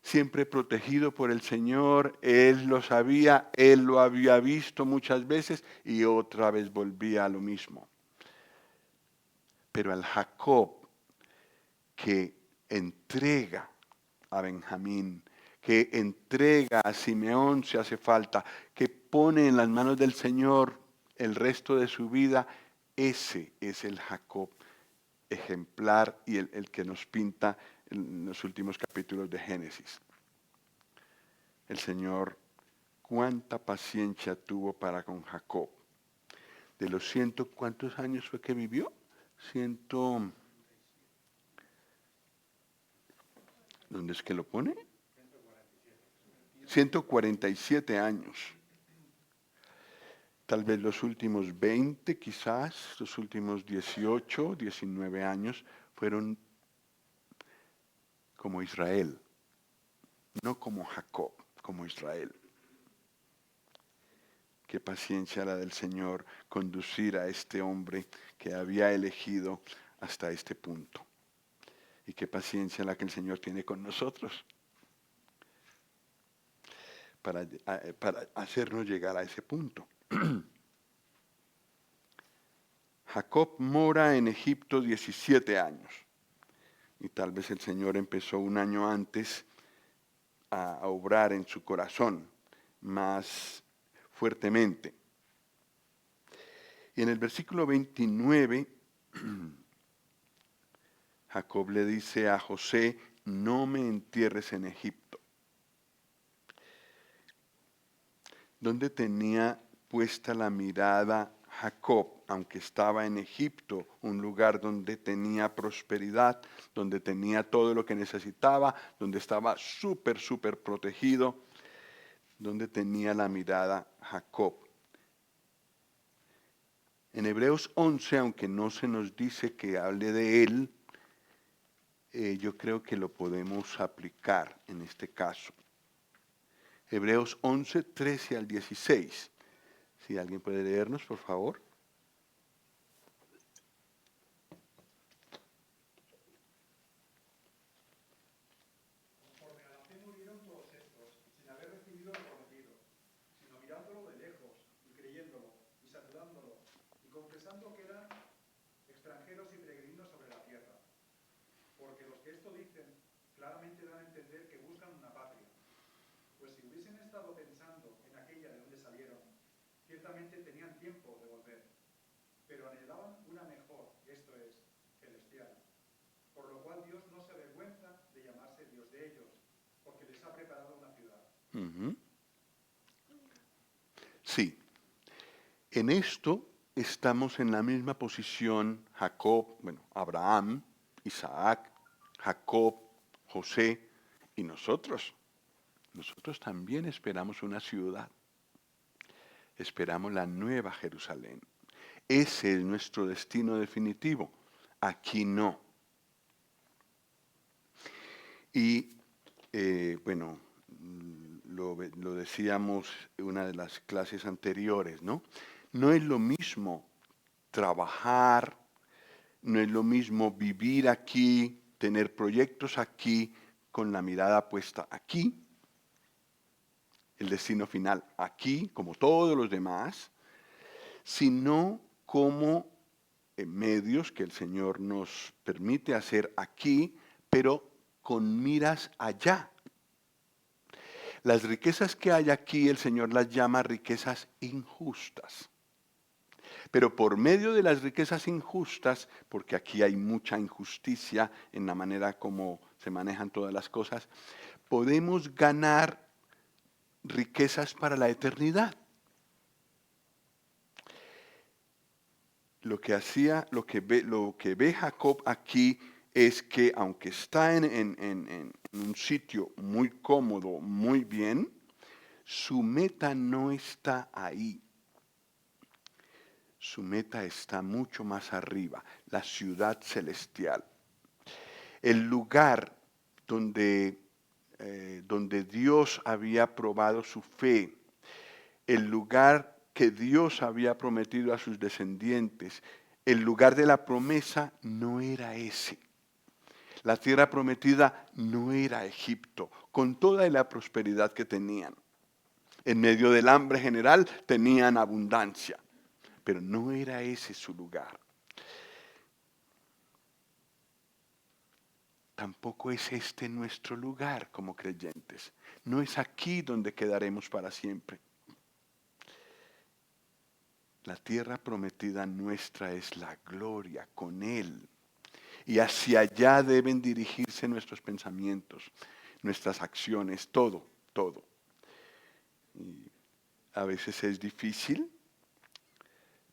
[SPEAKER 1] siempre protegido por el Señor. Él lo sabía, él lo había visto muchas veces y otra vez volvía a lo mismo. Pero al Jacob que entrega a Benjamín, que entrega a Simeón si hace falta, que pone en las manos del Señor el resto de su vida, ese es el Jacob ejemplar y el que nos pinta en los últimos capítulos de Génesis. El Señor, cuánta paciencia tuvo para con Jacob. De los ¿cuántos años fue que vivió? 100, ¿dónde es que lo pone? 147 años. Tal vez los últimos 20, quizás, los últimos 18, 19 años fueron como Israel, no como Jacob, como Israel. Qué paciencia la del Señor conducir a este hombre que había elegido hasta este punto. Y qué paciencia la que el Señor tiene con nosotros para hacernos llegar a ese punto. Jacob mora en Egipto 17 años. Y tal vez el Señor empezó un año antes a obrar en su corazón más fuertemente. Y en el versículo 29, Jacob le dice a José, no me entierres en Egipto. ¿Dónde tenía puesta la mirada Jacob, aunque estaba en Egipto, un lugar donde tenía prosperidad, donde tenía todo lo que necesitaba, donde estaba súper protegido? ¿Dónde tenía la mirada Jacob? En Hebreos 11, aunque no se nos dice que hable de él, yo creo que lo podemos aplicar en este caso. Hebreos 11, 13 al 16. Si alguien puede leernos, por favor.
[SPEAKER 11] Conforme a la fe murieron todos estos, sin haber recibido lo prometido, sino mirándolo de lejos, y creyéndolo, y saludándolo, y confesando que eran extranjeros y peregrinos sobre la tierra. Porque los que esto dicen, claramente dan a entender que buscan una patria. Pues si hubiesen estado pensando en aquella de donde salieron, ciertamente tenían tiempo de volver, pero anhelaban una mejor, esto es, celestial. Por lo cual Dios no se avergüenza de llamarse Dios de ellos, porque les ha preparado una ciudad.
[SPEAKER 1] Uh-huh. Sí, en esto estamos en la misma posición Jacob, Abraham, Isaac, Jacob, José y nosotros. Nosotros también esperamos una ciudad. Esperamos la nueva Jerusalén. Ese es nuestro destino definitivo. Aquí no. Y lo decíamos en una de las clases anteriores, ¿no? No es lo mismo trabajar, no es lo mismo vivir aquí, tener proyectos aquí, con la mirada puesta aquí, el destino final aquí, como todos los demás, sino como medios que el Señor nos permite hacer aquí, pero con miras allá. Las riquezas que hay aquí, el Señor las llama riquezas injustas. Pero por medio de las riquezas injustas, porque aquí hay mucha injusticia en la manera como se manejan todas las cosas, podemos ganar riquezas para la eternidad. Lo que ve Jacob aquí es que aunque está en un sitio muy cómodo, muy bien, su meta no está ahí. Su meta está mucho más arriba, la ciudad celestial. El lugar donde Dios había probado su fe, el lugar que Dios había prometido a sus descendientes, el lugar de la promesa no era ese. La tierra prometida no era Egipto, con toda la prosperidad que tenían. En medio del hambre general tenían abundancia, pero no era ese su lugar. Tampoco es este nuestro lugar como creyentes. No es aquí donde quedaremos para siempre. La tierra prometida nuestra es la gloria con Él. Y hacia allá deben dirigirse nuestros pensamientos, nuestras acciones, todo, todo. Y a veces es difícil,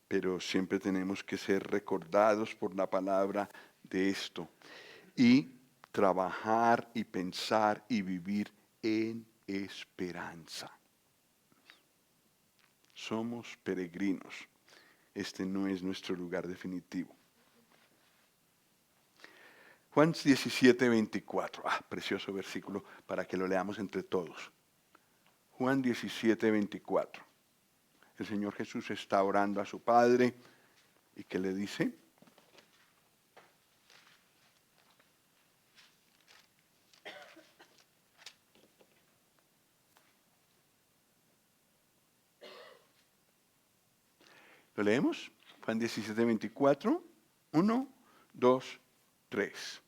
[SPEAKER 1] pero siempre tenemos que ser recordados por la palabra de esto. Y trabajar y pensar y vivir en esperanza. Somos peregrinos. Este no es nuestro lugar definitivo. Juan 17, 24. Precioso versículo para que lo leamos entre todos. Juan 17, 24. El Señor Jesús está orando a su Padre y ¿qué le dice? ¿Lo leemos? Juan 17, 24. 1, 2, 3.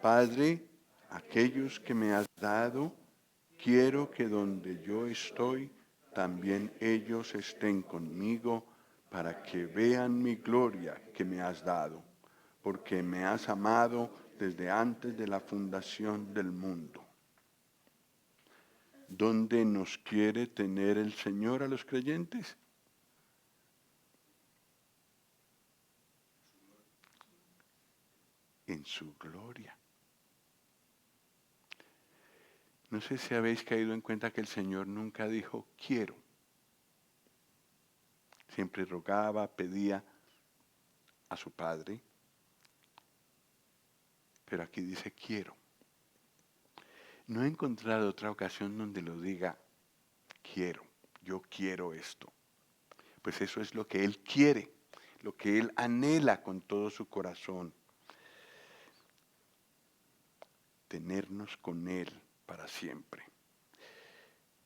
[SPEAKER 1] Padre, aquellos que me has dado, quiero que donde yo estoy, también ellos estén conmigo, para que vean mi gloria que me has dado, porque me has amado desde antes de la fundación del mundo. ¿Dónde nos quiere tener el Señor a los creyentes? En su gloria. No sé si habéis caído en cuenta que el Señor nunca dijo quiero. Siempre rogaba, pedía a su Padre, pero aquí dice quiero. No he encontrado otra ocasión donde lo diga quiero, yo quiero esto. Pues eso es lo que Él quiere, lo que Él anhela con todo su corazón. Tenernos con Él para siempre.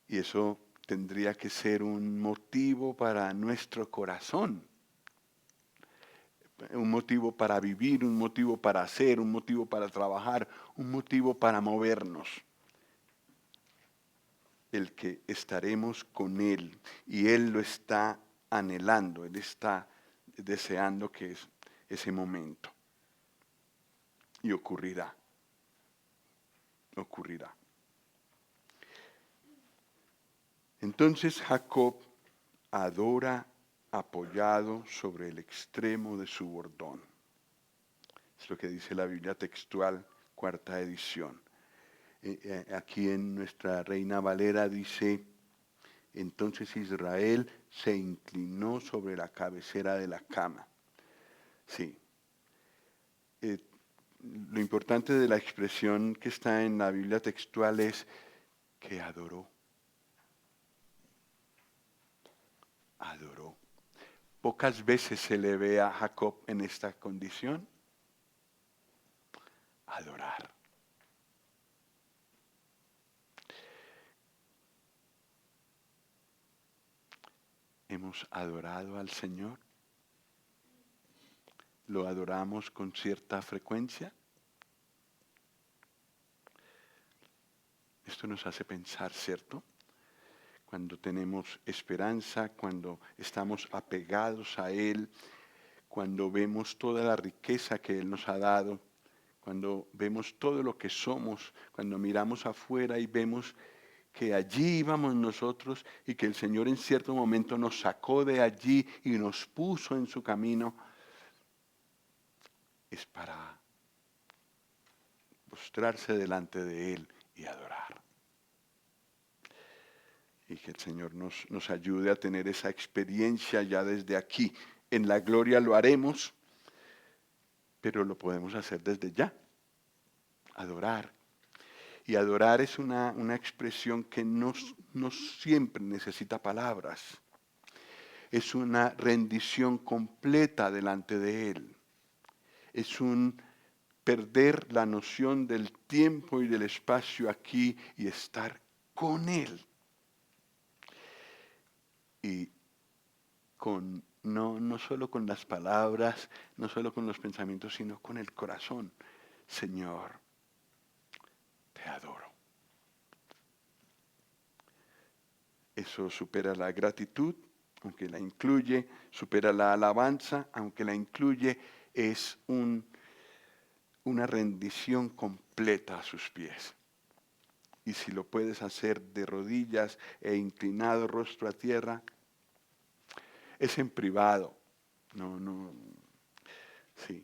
[SPEAKER 1] Y eso tendría que ser un motivo para nuestro corazón. Un motivo para vivir, un motivo para hacer, un motivo para trabajar, un motivo para movernos. El que estaremos con Él y Él lo está anhelando, Él está deseando que es ese momento. Y ocurrirá. Ocurrirá. Entonces Jacob adora apoyado sobre el extremo de su bordón. Es lo que dice la Biblia textual, cuarta edición. Aquí en nuestra Reina Valera dice, entonces Israel se inclinó sobre la cabecera de la cama. Sí. Lo importante de la expresión que está en la Biblia textual es que adoró. Adoró. Pocas veces se le ve a Jacob en esta condición. Adorar. ¿Hemos adorado al Señor? ¿Lo adoramos con cierta frecuencia? Esto nos hace pensar, ¿cierto? Cuando tenemos esperanza, cuando estamos apegados a Él, cuando vemos toda la riqueza que Él nos ha dado, cuando vemos todo lo que somos, cuando miramos afuera y vemos que allí íbamos nosotros y que el Señor en cierto momento nos sacó de allí y nos puso en su camino, es para postrarse delante de Él y adorar. Y que el Señor nos ayude a tener esa experiencia ya desde aquí. En la gloria lo haremos, pero lo podemos hacer desde ya. Adorar. Y adorar es una expresión que no siempre necesita palabras. Es una rendición completa delante de Él. Es un perder la noción del tiempo y del espacio aquí y estar con Él. Y no solo con las palabras, no solo con los pensamientos, sino con el corazón. Señor, te adoro. Eso supera la gratitud, aunque la incluye, supera la alabanza, aunque la incluye, es una rendición completa a sus pies. Y si lo puedes hacer de rodillas e inclinado rostro a tierra, es en privado. Sí.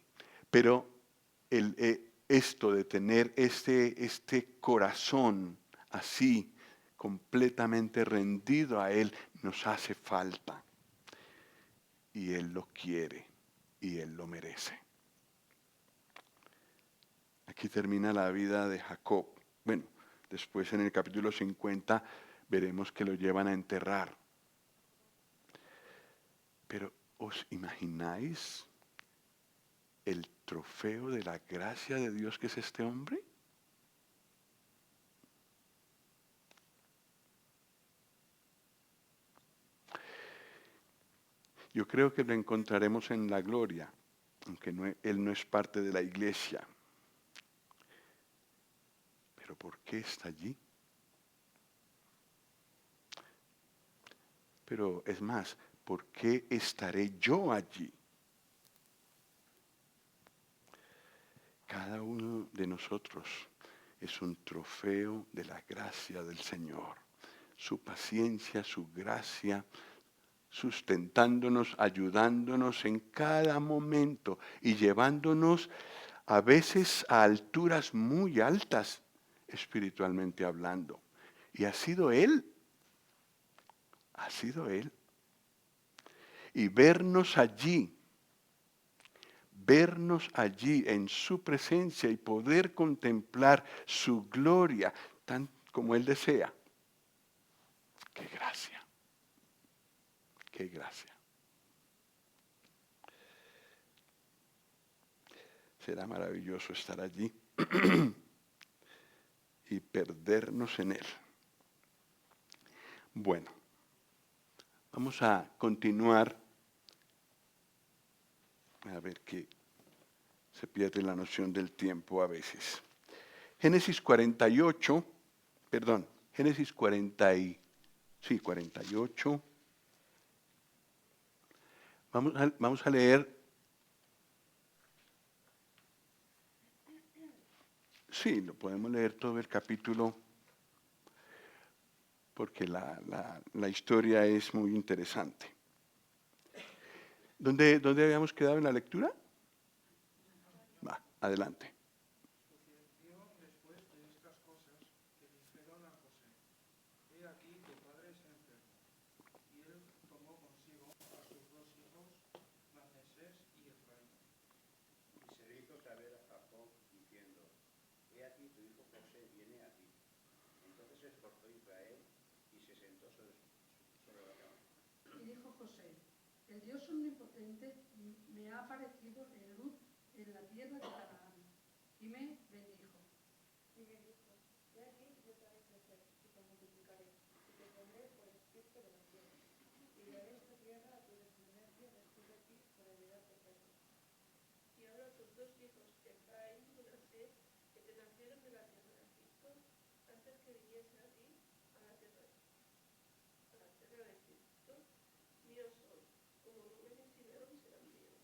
[SPEAKER 1] Pero esto de tener este corazón así, completamente rendido a Él, nos hace falta. Y Él lo quiere y Él lo merece. Aquí termina la vida de Jacob. Bueno, después en el capítulo 50 veremos que lo llevan a enterrar. Pero ¿os imagináis el trofeo de la gracia de Dios que es este hombre? Yo creo que lo encontraremos en la gloria, aunque él no es parte de la iglesia. Pero ¿por qué está allí? Pero es más, ¿por qué estaré yo allí? Cada uno de nosotros es un trofeo de la gracia del Señor. Su paciencia, su gracia, sustentándonos, ayudándonos en cada momento y llevándonos a veces a alturas muy altas, espiritualmente hablando. Y ha sido Él. Y vernos allí en su presencia y poder contemplar su gloria, tan como Él desea. ¡Qué gracia! ¡Qué gracia! Será maravilloso estar allí y perdernos en Él. Bueno, vamos a continuar. A ver que se pierde la noción del tiempo a veces. Génesis 48. Vamos a leer. Sí, lo podemos leer todo el capítulo porque la historia es muy interesante. ¿Dónde habíamos quedado en la lectura? Va, adelante.
[SPEAKER 3] Sucedió después de estas cosas que dijeron a José: He aquí tu padre es enfermo. Y él tomó consigo a sus dos hijos, Manasés y Efraín.
[SPEAKER 7] Y se le hizo saber a Jacob diciendo: He aquí tu hijo José viene a ti. Entonces se esforzó Israel y se sentó sobre la cama.
[SPEAKER 8] Y dijo José: el Dios omnipotente me ha aparecido en luz en la tierra de Canaán, y me bendijo.
[SPEAKER 5] Y me dijo: He aquí yo te haré crecer y te multiplicaré, y te pondré por estirpe de la tierra, y daré esta tierra a tu descendencia después de ti por heredad perpetua.
[SPEAKER 9] Y ahora tus dos hijos, Efraín y Manasés, que te nacieron de la tierra de Egipto, antes que viniese a ti, a la tierra de Egipto, míos son, como Rubén y Simeón serán míos.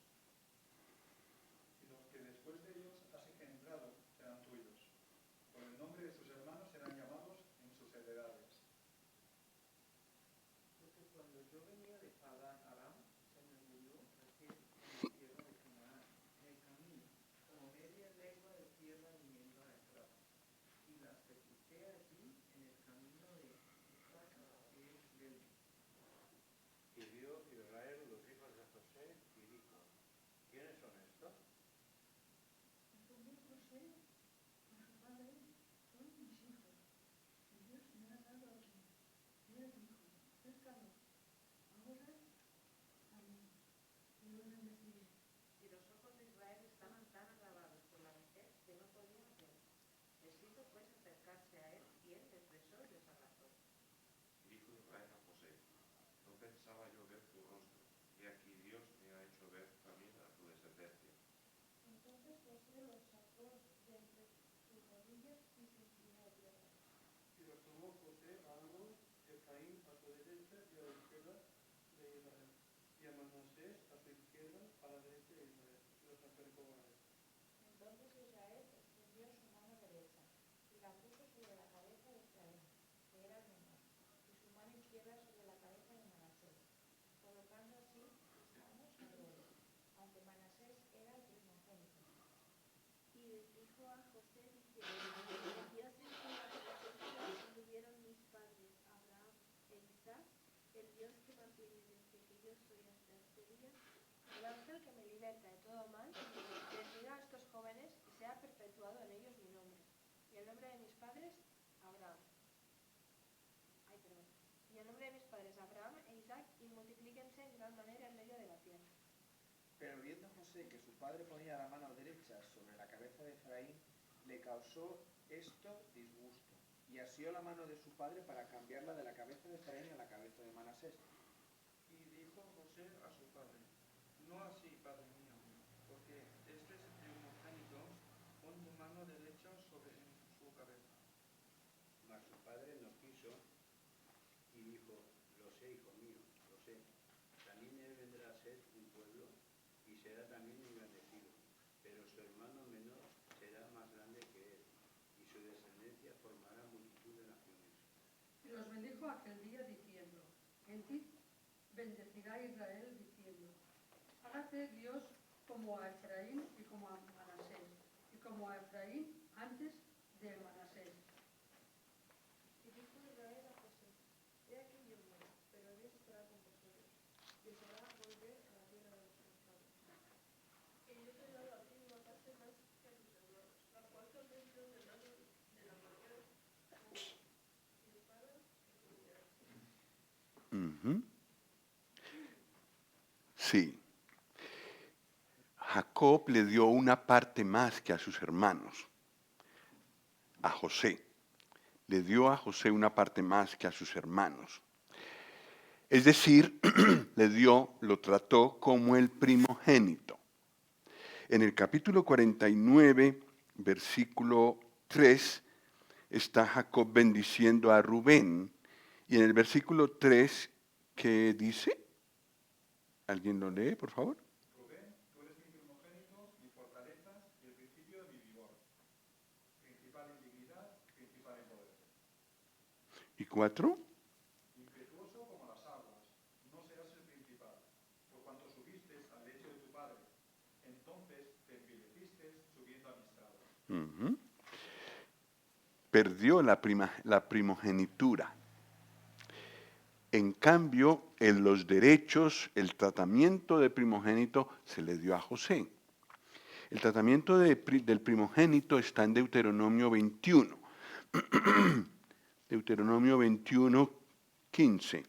[SPEAKER 11] Y los que después de ellos has engendrado serán tuyos. Por el nombre de sus hermanos serán llamados en sus heredades.
[SPEAKER 3] Porque cuando yo venía de Padán Aram, se me murió Rachel en la tierra de Canaán, en el camino, como media legua de tierra viniendo a Efrata. Y la sepulté allí en el camino de Isaac, que es Belén.
[SPEAKER 10] Y vio Israel los hijos de José y dijo: ¿Quiénes son estos?
[SPEAKER 2] José los sacó de entre sus rodillas y se inclinó a tierra.
[SPEAKER 3] Y los tomó José a Árbol, Efraín a su derecha y a la izquierda de Israel, y a Manasés a su izquierda, a la derecha de Israel, y los acercó a él.
[SPEAKER 4] Entonces Israel extendió su mano derecha y la puso sobre la cabeza de Efraín, que era el menor, y su mano izquierda sobre la cabeza de Manasés, colocando así sus manos al revés, aunque Manasés era el primogénito.
[SPEAKER 2] Y bendijo a José diciendo, el Dios en cuya presencia anduvieron mis padres Abraham e Isaac, el Dios que mantiene desde que yo soy hasta este día,
[SPEAKER 13] el ángel que me liberta de todo mal, bendiga a estos jóvenes y sea perpetuado en ellos mi nombre, y el nombre de mis padres, Abraham. Y el nombre de mis padres, Abraham e Isaac, y multiplíquense en gran manera en medio de la tierra.
[SPEAKER 6] Pero viendo José que su padre ponía la mano derecha sobre la cabeza de Efraín, le causó esto disgusto, y asió la mano de su padre para cambiarla de la cabeza de Efraín a la cabeza de Manasés.
[SPEAKER 3] Y dijo José a su padre, no así, padre mío, porque este es el primogénito, pon tu mano derecha sobre su cabeza.
[SPEAKER 7] Mas su padre no quiso y dijo, lo sé, hijo mío, lo sé. También él vendrá a ser un pueblo y será también engrandecido, pero su hermano menor será más grande que él, y su descendencia formará multitud de naciones.
[SPEAKER 8] Y los bendijo aquel día diciendo, en ti bendecirá Israel diciendo, hágase Dios como a Efraín y como a Manasés, y como a Efraín antes de Manasés.
[SPEAKER 9] Y dijo Israel a José, he aquí yo muero, pero Dios estará con vosotros, y os hará volver a la tierra de vuestros padres. Y yo te he dado a ti una parte más que a tus hermanos, la cual también te ordenaron de la mañana, y para que comierais.
[SPEAKER 1] Sí. Jacob le dio una parte más que a sus hermanos, a José. Le dio a José una parte más que a sus hermanos. Es decir, lo trató como el primogénito. En el capítulo 49, versículo 3, está Jacob bendiciendo a Rubén. Y en el versículo 3, ¿qué dice? ¿Alguien lo lee, por favor?
[SPEAKER 11] Rubén, tú eres mi primogénito, mi fortaleza y el principio de mi vigor. Principal en dignidad, principal en poder.
[SPEAKER 1] ¿Y 4?
[SPEAKER 11] Impetuoso como las aguas, no serás el principal, por cuanto subiste al lecho de tu padre. Entonces te envileciste subiendo a mi estrado.
[SPEAKER 1] Perdió la primogenitura. En cambio, en los derechos, el tratamiento de primogénito se le dio a José. El tratamiento del primogénito está en Deuteronomio 21. Deuteronomio 21, 15.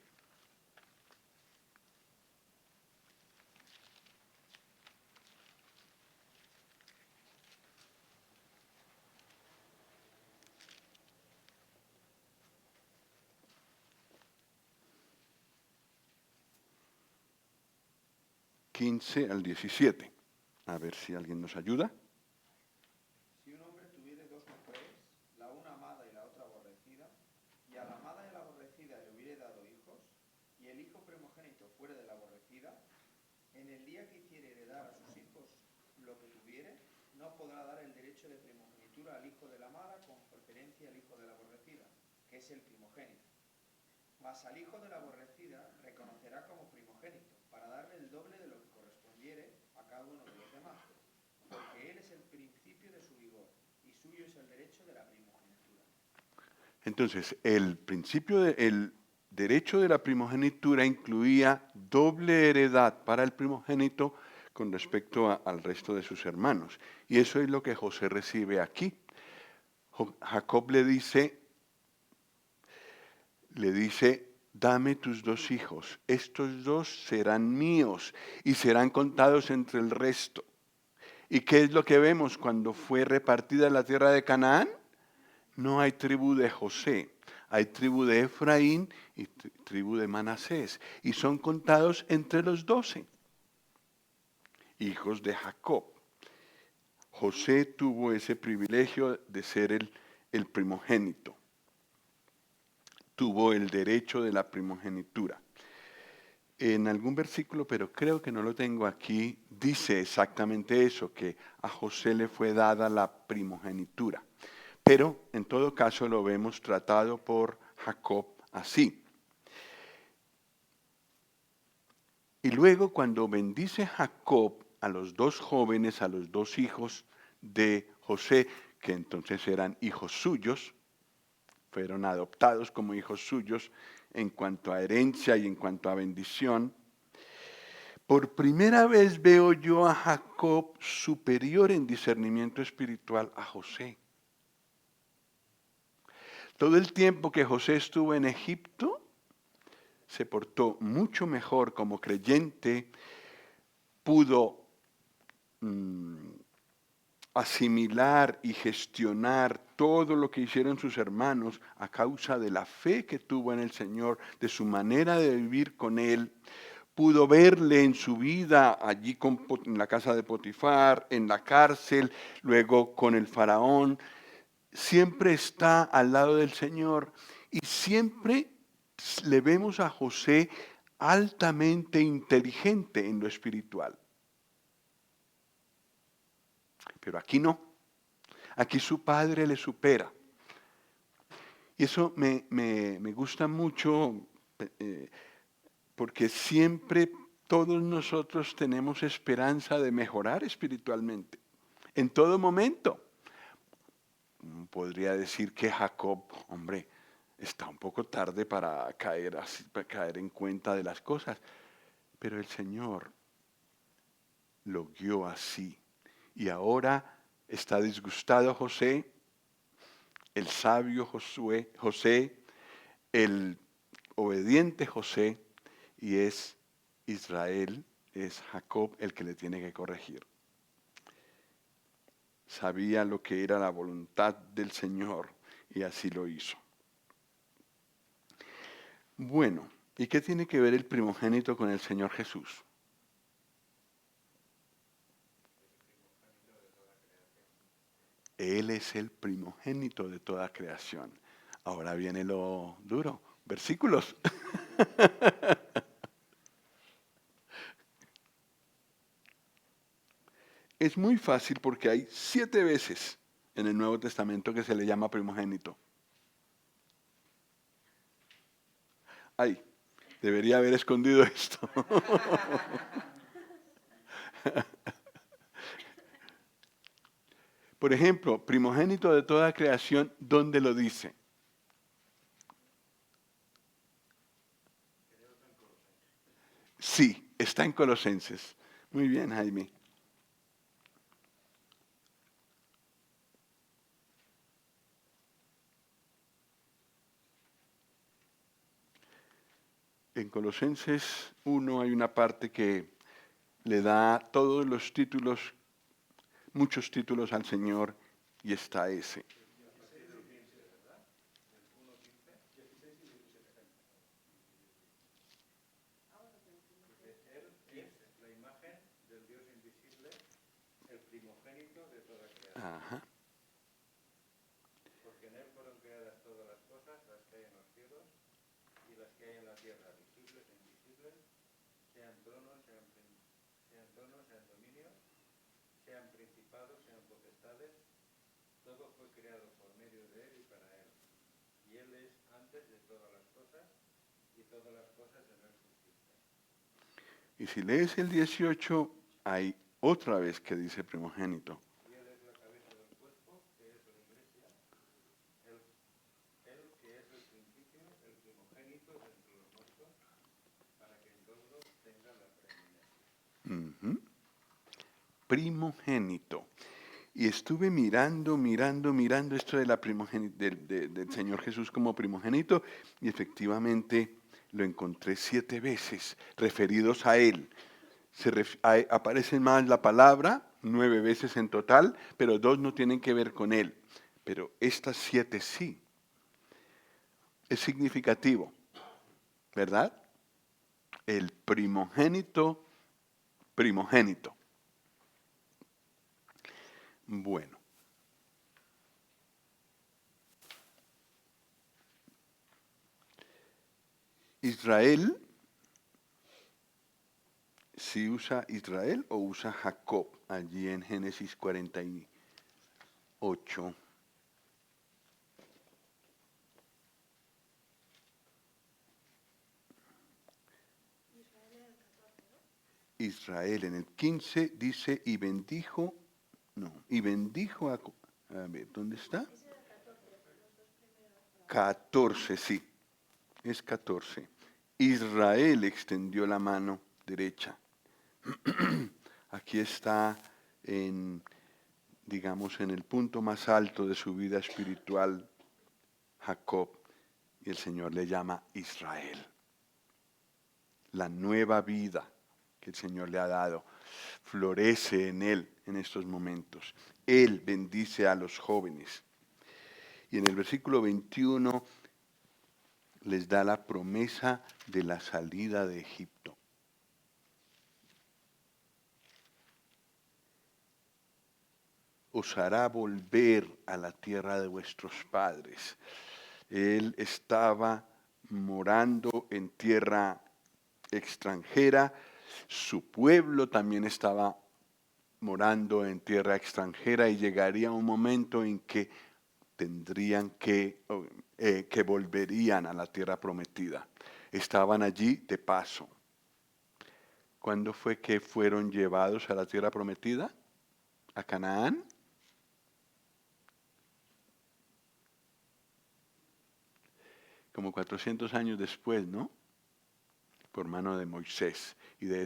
[SPEAKER 1] Al 17. A ver si alguien nos ayuda.
[SPEAKER 6] Si un hombre tuviere dos mujeres, la una amada y la otra aborrecida, y a la amada y la aborrecida le hubiere dado hijos, y el hijo primogénito fuere de la aborrecida, en el día que hiciere heredar a sus hijos lo que tuviere, no podrá dar el derecho de primogenitura al hijo de la amada con preferencia al hijo de la aborrecida, que es el primogénito. Mas al hijo de la aborrecida reconocerá como primogénito, para darle el doble de lo que correspondiere a cada uno de los demás, porque él es el principio de su vigor, y suyo es el derecho de la primogenitura.
[SPEAKER 1] Entonces, el derecho de la primogenitura incluía doble heredad para el primogénito con respecto al resto de sus hermanos. Y eso es lo que José recibe aquí. Jacob le dice, dame tus dos hijos, estos dos serán míos y serán contados entre el resto. ¿Y qué es lo que vemos cuando fue repartida la tierra de Canaán? No hay tribu de José, hay tribu de Efraín y tribu de Manasés, y son contados entre los 12 hijos de Jacob. José tuvo ese privilegio de ser el primogénito. Tuvo el derecho de la primogenitura. En algún versículo, pero creo que no lo tengo aquí, dice exactamente eso, que a José le fue dada la primogenitura. Pero en todo caso lo vemos tratado por Jacob así. Y luego cuando bendice Jacob a los dos jóvenes, a los dos hijos de José, que entonces eran hijos suyos, fueron adoptados como hijos suyos en cuanto a herencia y en cuanto a bendición, por primera vez veo yo a Jacob superior en discernimiento espiritual a José. Todo el tiempo que José estuvo en Egipto, se portó mucho mejor como creyente, pudo asimilar y gestionar todo lo que hicieron sus hermanos a causa de la fe que tuvo en el Señor, de su manera de vivir con Él. Pudo verle en su vida allí en la casa de Potifar, en la cárcel, luego con el faraón. Siempre está al lado del Señor y siempre le vemos a José altamente inteligente en lo espiritual. Pero aquí no. Aquí su padre le supera. Y eso me gusta mucho porque siempre todos nosotros tenemos esperanza de mejorar espiritualmente. En todo momento. Podría decir que Jacob, hombre, está un poco tarde para caer en cuenta de las cosas. Pero el Señor lo guió así. Y ahora está disgustado José, el sabio José, el obediente José, y es Israel, es Jacob el que le tiene que corregir. Sabía lo que era la voluntad del Señor y así lo hizo. Bueno, ¿y qué tiene que ver el primogénito con el Señor Jesús? Él es el primogénito de toda creación. Ahora viene lo duro. Versículos. Es muy fácil porque hay 7 veces en el Nuevo Testamento que se le llama primogénito. Ay, debería haber escondido esto. Por ejemplo, primogénito de toda creación, ¿dónde lo dice? Sí, está en Colosenses. Muy bien, Jaime. En Colosenses 1 hay una parte que le da todos los títulos, muchos títulos al Señor, y está ese. Ajá.
[SPEAKER 7] Porque en él fueron creadas todas las cosas, las que hay en los cielos y las que hay en la tierra, visibles e invisibles, sean tronos, sean dominios, sean principados, sean potestades, todo fue creado por medio de él y para él. Y él es antes de todas las cosas, y todas las cosas en él subsisten.
[SPEAKER 1] Y si lees el 18, hay otra vez que dice primogénito.
[SPEAKER 7] Y él es la cabeza del cuerpo, que es la iglesia, él que es el principio, el primogénito de entre los muertos, para que en todo tenga la preeminencia.
[SPEAKER 1] Primogénito. Y estuve mirando esto de la del Señor Jesús como primogénito, y efectivamente lo encontré 7 veces referidos a Él. Aparece más la palabra, 9 veces en total, pero 2 no tienen que ver con Él. Pero estas 7 sí. Es significativo, ¿verdad? El primogénito. Bueno. Israel, ¿sí usa Israel o usa Jacob allí en Génesis 48? Israel en el 15 dice, y bendijo a ver, ¿dónde está? 14, sí, es 14. Israel extendió la mano derecha. Aquí está digamos, en el punto más alto de su vida espiritual, Jacob, y el Señor le llama Israel. La nueva vida que el Señor le ha dado florece en él en estos momentos. Él bendice a los jóvenes. Y en el versículo 21 les da la promesa de la salida de Egipto. Os hará volver a la tierra de vuestros padres. Él estaba morando en tierra extranjera, su pueblo también estaba morando en tierra extranjera y llegaría un momento en que tendrían que volverían a la tierra prometida. Estaban allí de paso. ¿Cuándo fue que fueron llevados a la tierra prometida? ¿A Canaán? Como 400 años después, ¿no? Por mano de Moisés. Y de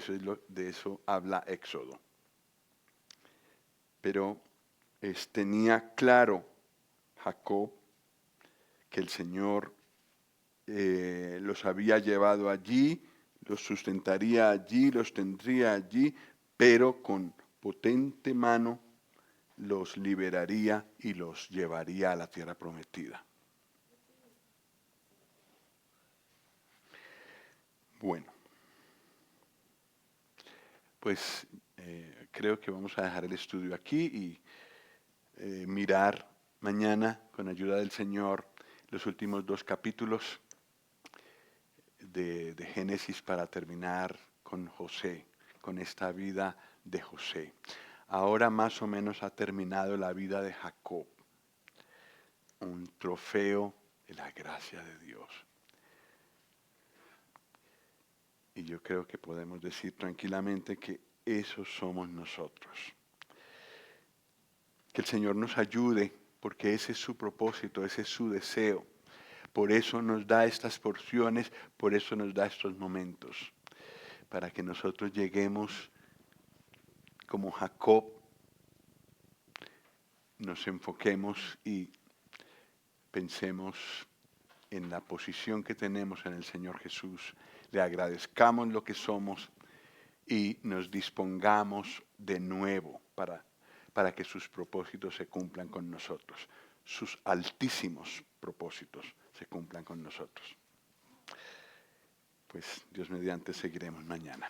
[SPEAKER 1] eso habla Éxodo. Pero tenía claro Jacob que el Señor los había llevado allí, los sustentaría allí, los tendría allí, pero con potente mano los liberaría y los llevaría a la tierra prometida. Bueno, pues creo que vamos a dejar el estudio aquí y mirar mañana, con ayuda del Señor, los últimos 2 capítulos de Génesis para terminar con José, con esta vida de José. Ahora más o menos ha terminado la vida de Jacob, un trofeo de la gracia de Dios. Y yo creo que podemos decir tranquilamente que esos somos nosotros. Que el Señor nos ayude, porque ese es su propósito, ese es su deseo. Por eso nos da estas porciones, por eso nos da estos momentos, para que nosotros lleguemos como Jacob, nos enfoquemos y pensemos en la posición que tenemos en el Señor Jesús, le agradezcamos lo que somos y nos dispongamos de nuevo para que sus propósitos se cumplan con nosotros, sus altísimos propósitos se cumplan con nosotros. Pues Dios mediante seguiremos mañana.